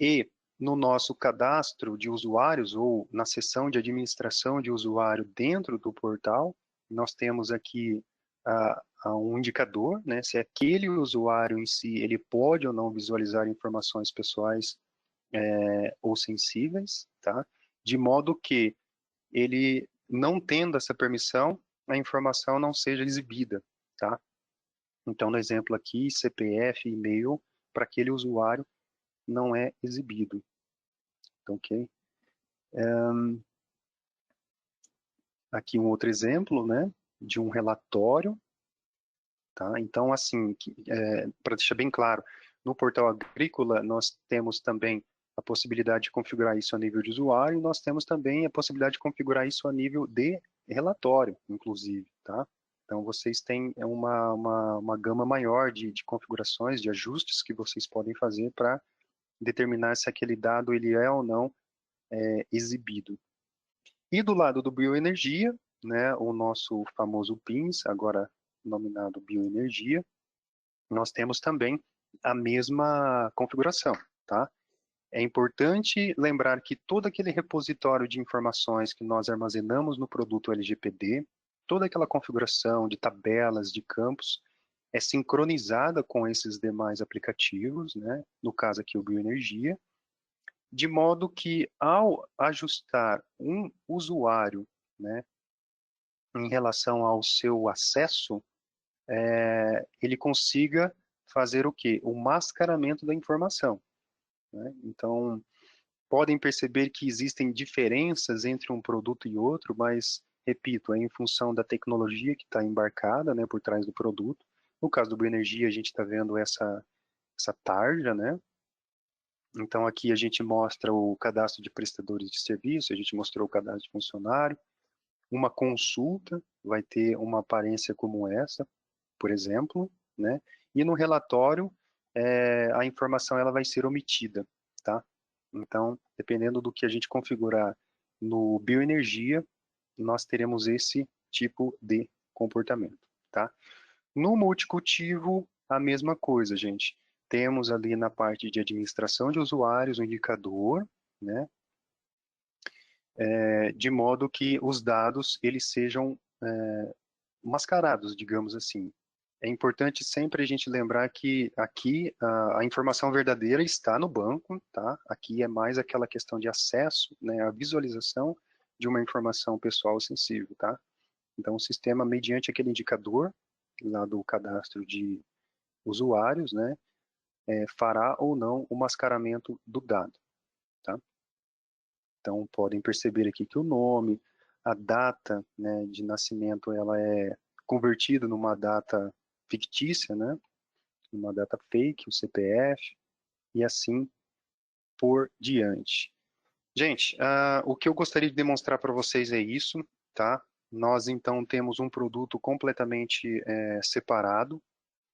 E no nosso cadastro de usuários ou na seção de administração de usuário dentro do portal, nós temos aqui um indicador, né, se aquele usuário em si ele pode ou não visualizar informações pessoais ou sensíveis, tá? De modo que ele não tendo essa permissão, a informação não seja exibida, tá? Então, no exemplo aqui, CPF, e-mail, para aquele usuário não é exibido, ok? Aqui um outro exemplo, né, de um relatório, tá? Então, assim, para deixar bem claro, no portal agrícola nós temos também a possibilidade de configurar isso a nível de usuário, e nós temos também a possibilidade de configurar isso a nível de relatório, inclusive, tá? Então, vocês têm uma gama maior de configurações, de ajustes que vocês podem fazer para determinar se aquele dado ele é ou não exibido. E do lado do bioenergia, né, o nosso famoso PINS, agora nominado bioenergia, nós temos também a mesma configuração, tá? É importante lembrar que todo aquele repositório de informações que nós armazenamos no produto LGPD, toda aquela configuração de tabelas, de campos, é sincronizada com esses demais aplicativos, né? No caso aqui o bioenergia, de modo que ao ajustar um usuário, né, em relação ao seu acesso, ele consiga fazer o quê? O mascaramento da informação, né? Então, podem perceber que existem diferenças entre um produto e outro, mas repito, é em função da tecnologia que está embarcada, né, por trás do produto. No caso do Bioenergia, a gente está vendo essa tarja, né? Então, aqui a gente mostra o cadastro de prestadores de serviço, a gente mostrou o cadastro de funcionário. Uma consulta vai ter uma aparência como essa, por exemplo, né? E no relatório, a informação ela vai ser omitida, tá? Então, dependendo do que a gente configurar no Bioenergia, nós teremos esse tipo de comportamento, tá? No multicultivo, a mesma coisa, gente. Temos ali na parte de administração de usuários um indicador, né? De modo que os dados eles sejam mascarados, digamos assim. É importante sempre a gente lembrar que aqui a informação verdadeira está no banco, tá? Aqui é mais aquela questão de acesso, né, a visualização de uma informação pessoal sensível, tá? Então o sistema, mediante aquele indicador lá do cadastro de usuários, né, fará ou não o mascaramento do dado, tá? Então podem perceber aqui que o nome, a data, né, de nascimento, ela é convertida numa data fictícia, né, numa data fake, o CPF, e assim por diante. Gente, o que eu gostaria de demonstrar para vocês é isso, tá? Nós então temos um produto completamente separado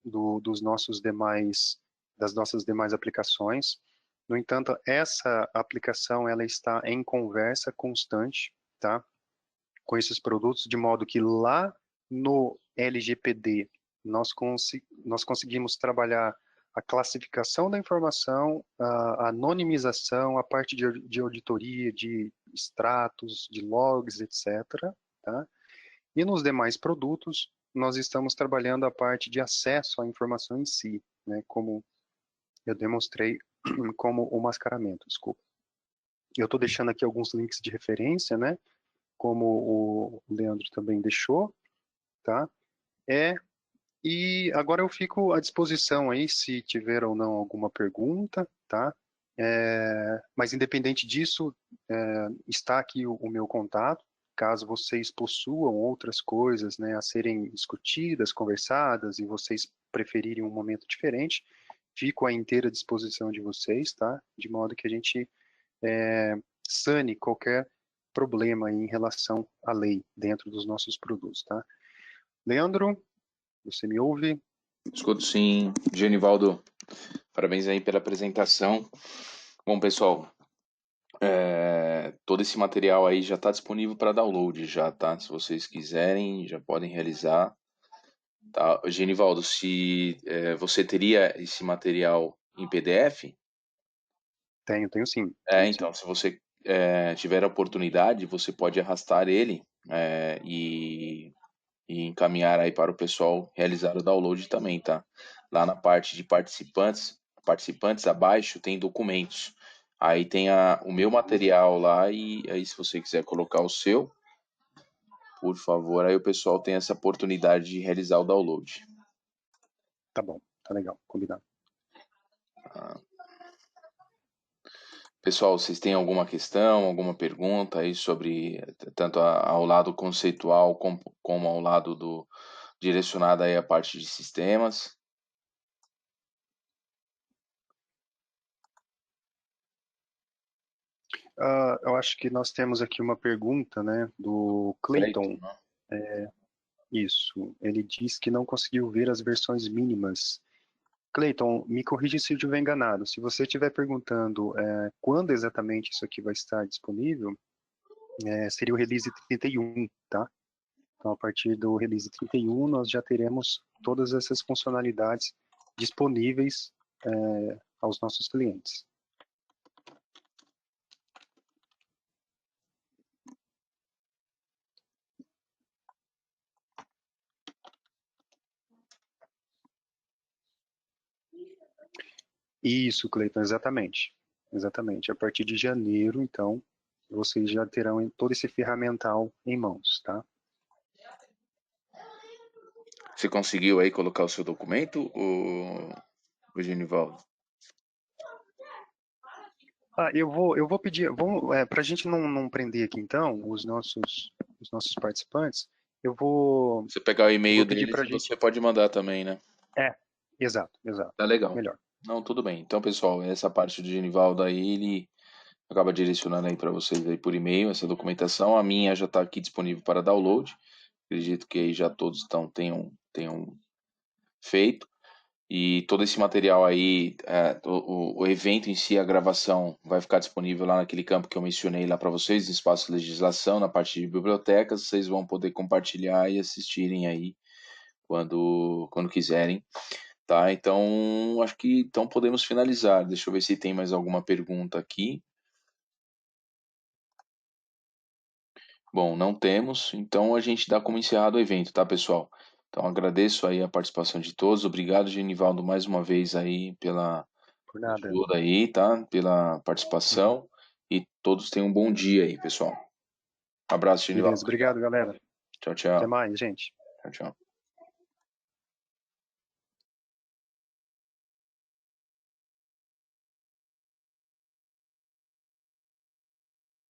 dos nossos demais, das nossas demais aplicações. No entanto, essa aplicação ela está em conversa constante, tá? Com esses produtos, de modo que lá no LGPD nós conseguimos trabalhar a classificação da informação, a anonimização, a parte de auditoria, de extratos, de logs, etc. Tá? E nos demais produtos, nós estamos trabalhando a parte de acesso à informação em si, né, como eu demonstrei como o mascaramento, desculpa. Eu estou deixando aqui alguns links de referência, né, como o Leandro também deixou, tá? E agora eu fico à disposição aí, se tiver ou não alguma pergunta, tá? Mas independente disso, está aqui o meu contato, caso vocês possuam outras coisas, né, a serem discutidas, conversadas, e vocês preferirem um momento diferente, fico à inteira disposição de vocês, tá? De modo que a gente sane qualquer problema em relação à lei dentro dos nossos produtos, tá? Leandro, você me ouve? Escuto sim. Genivaldo, parabéns aí pela apresentação. Bom, pessoal, todo esse material aí já está disponível para download já, tá? Se vocês quiserem, já podem realizar. Tá? Genivaldo, se você teria esse material em PDF, Tenho sim. Tenho sim. então, se você tiver a oportunidade, você pode arrastar ele e encaminhar aí para o pessoal realizar o download também, tá? Lá na parte de participantes abaixo tem documentos. Aí tem o meu material lá e aí se você quiser colocar o seu, por favor, aí o pessoal tem essa oportunidade de realizar o download. Tá bom, tá legal, combinado. Pessoal, vocês têm alguma questão, alguma pergunta aí sobre tanto ao lado conceitual como ao lado direcionado aí à parte de sistemas? Eu acho que nós temos aqui uma pergunta, né, do Cleiton, Clayton. né? Isso, ele diz que não conseguiu ver as versões mínimas. Clayton, me corrija se eu estiver enganado. Se você estiver perguntando quando exatamente isso aqui vai estar disponível, seria o release 31, tá? Então, a partir do release 31, nós já teremos todas essas funcionalidades disponíveis aos nossos clientes. Isso, Cleiton, exatamente. Exatamente. A partir de janeiro, então, vocês já terão todo esse ferramental em mãos, tá? Você conseguiu aí colocar o seu documento, o Genivaldo? Eu vou pedir, para a gente não prender aqui, então, os nossos os nossos participantes, eu vou Você pegar o e-mail pedir deles para a e gente... você pode mandar também, né? Exato, exato. Tá legal. Melhor. Não, tudo bem. Então, pessoal, essa parte do Genivaldo aí, ele acaba direcionando aí para vocês aí por e-mail essa documentação. A minha já está aqui disponível para download. Acredito que aí já todos tenham feito. E todo esse material aí, o evento em si, a gravação, vai ficar disponível lá naquele campo que eu mencionei lá para vocês, no espaço legislação, na parte de bibliotecas. Vocês vão poder compartilhar e assistirem aí quando quiserem. Tá, então acho que então podemos finalizar. Deixa eu ver se tem mais alguma pergunta aqui. Bom, não temos, então a gente dá como encerrado o evento, tá, pessoal? Então agradeço aí a participação de todos. Obrigado, Genivaldo, mais uma vez aí pela Por nada. ajuda aí, tá? Pela participação. E todos tenham um bom dia aí, pessoal. Abraço, Genivaldo. Beleza, obrigado, galera. Tchau, Até tchau. mais, gente. Tchau, tchau.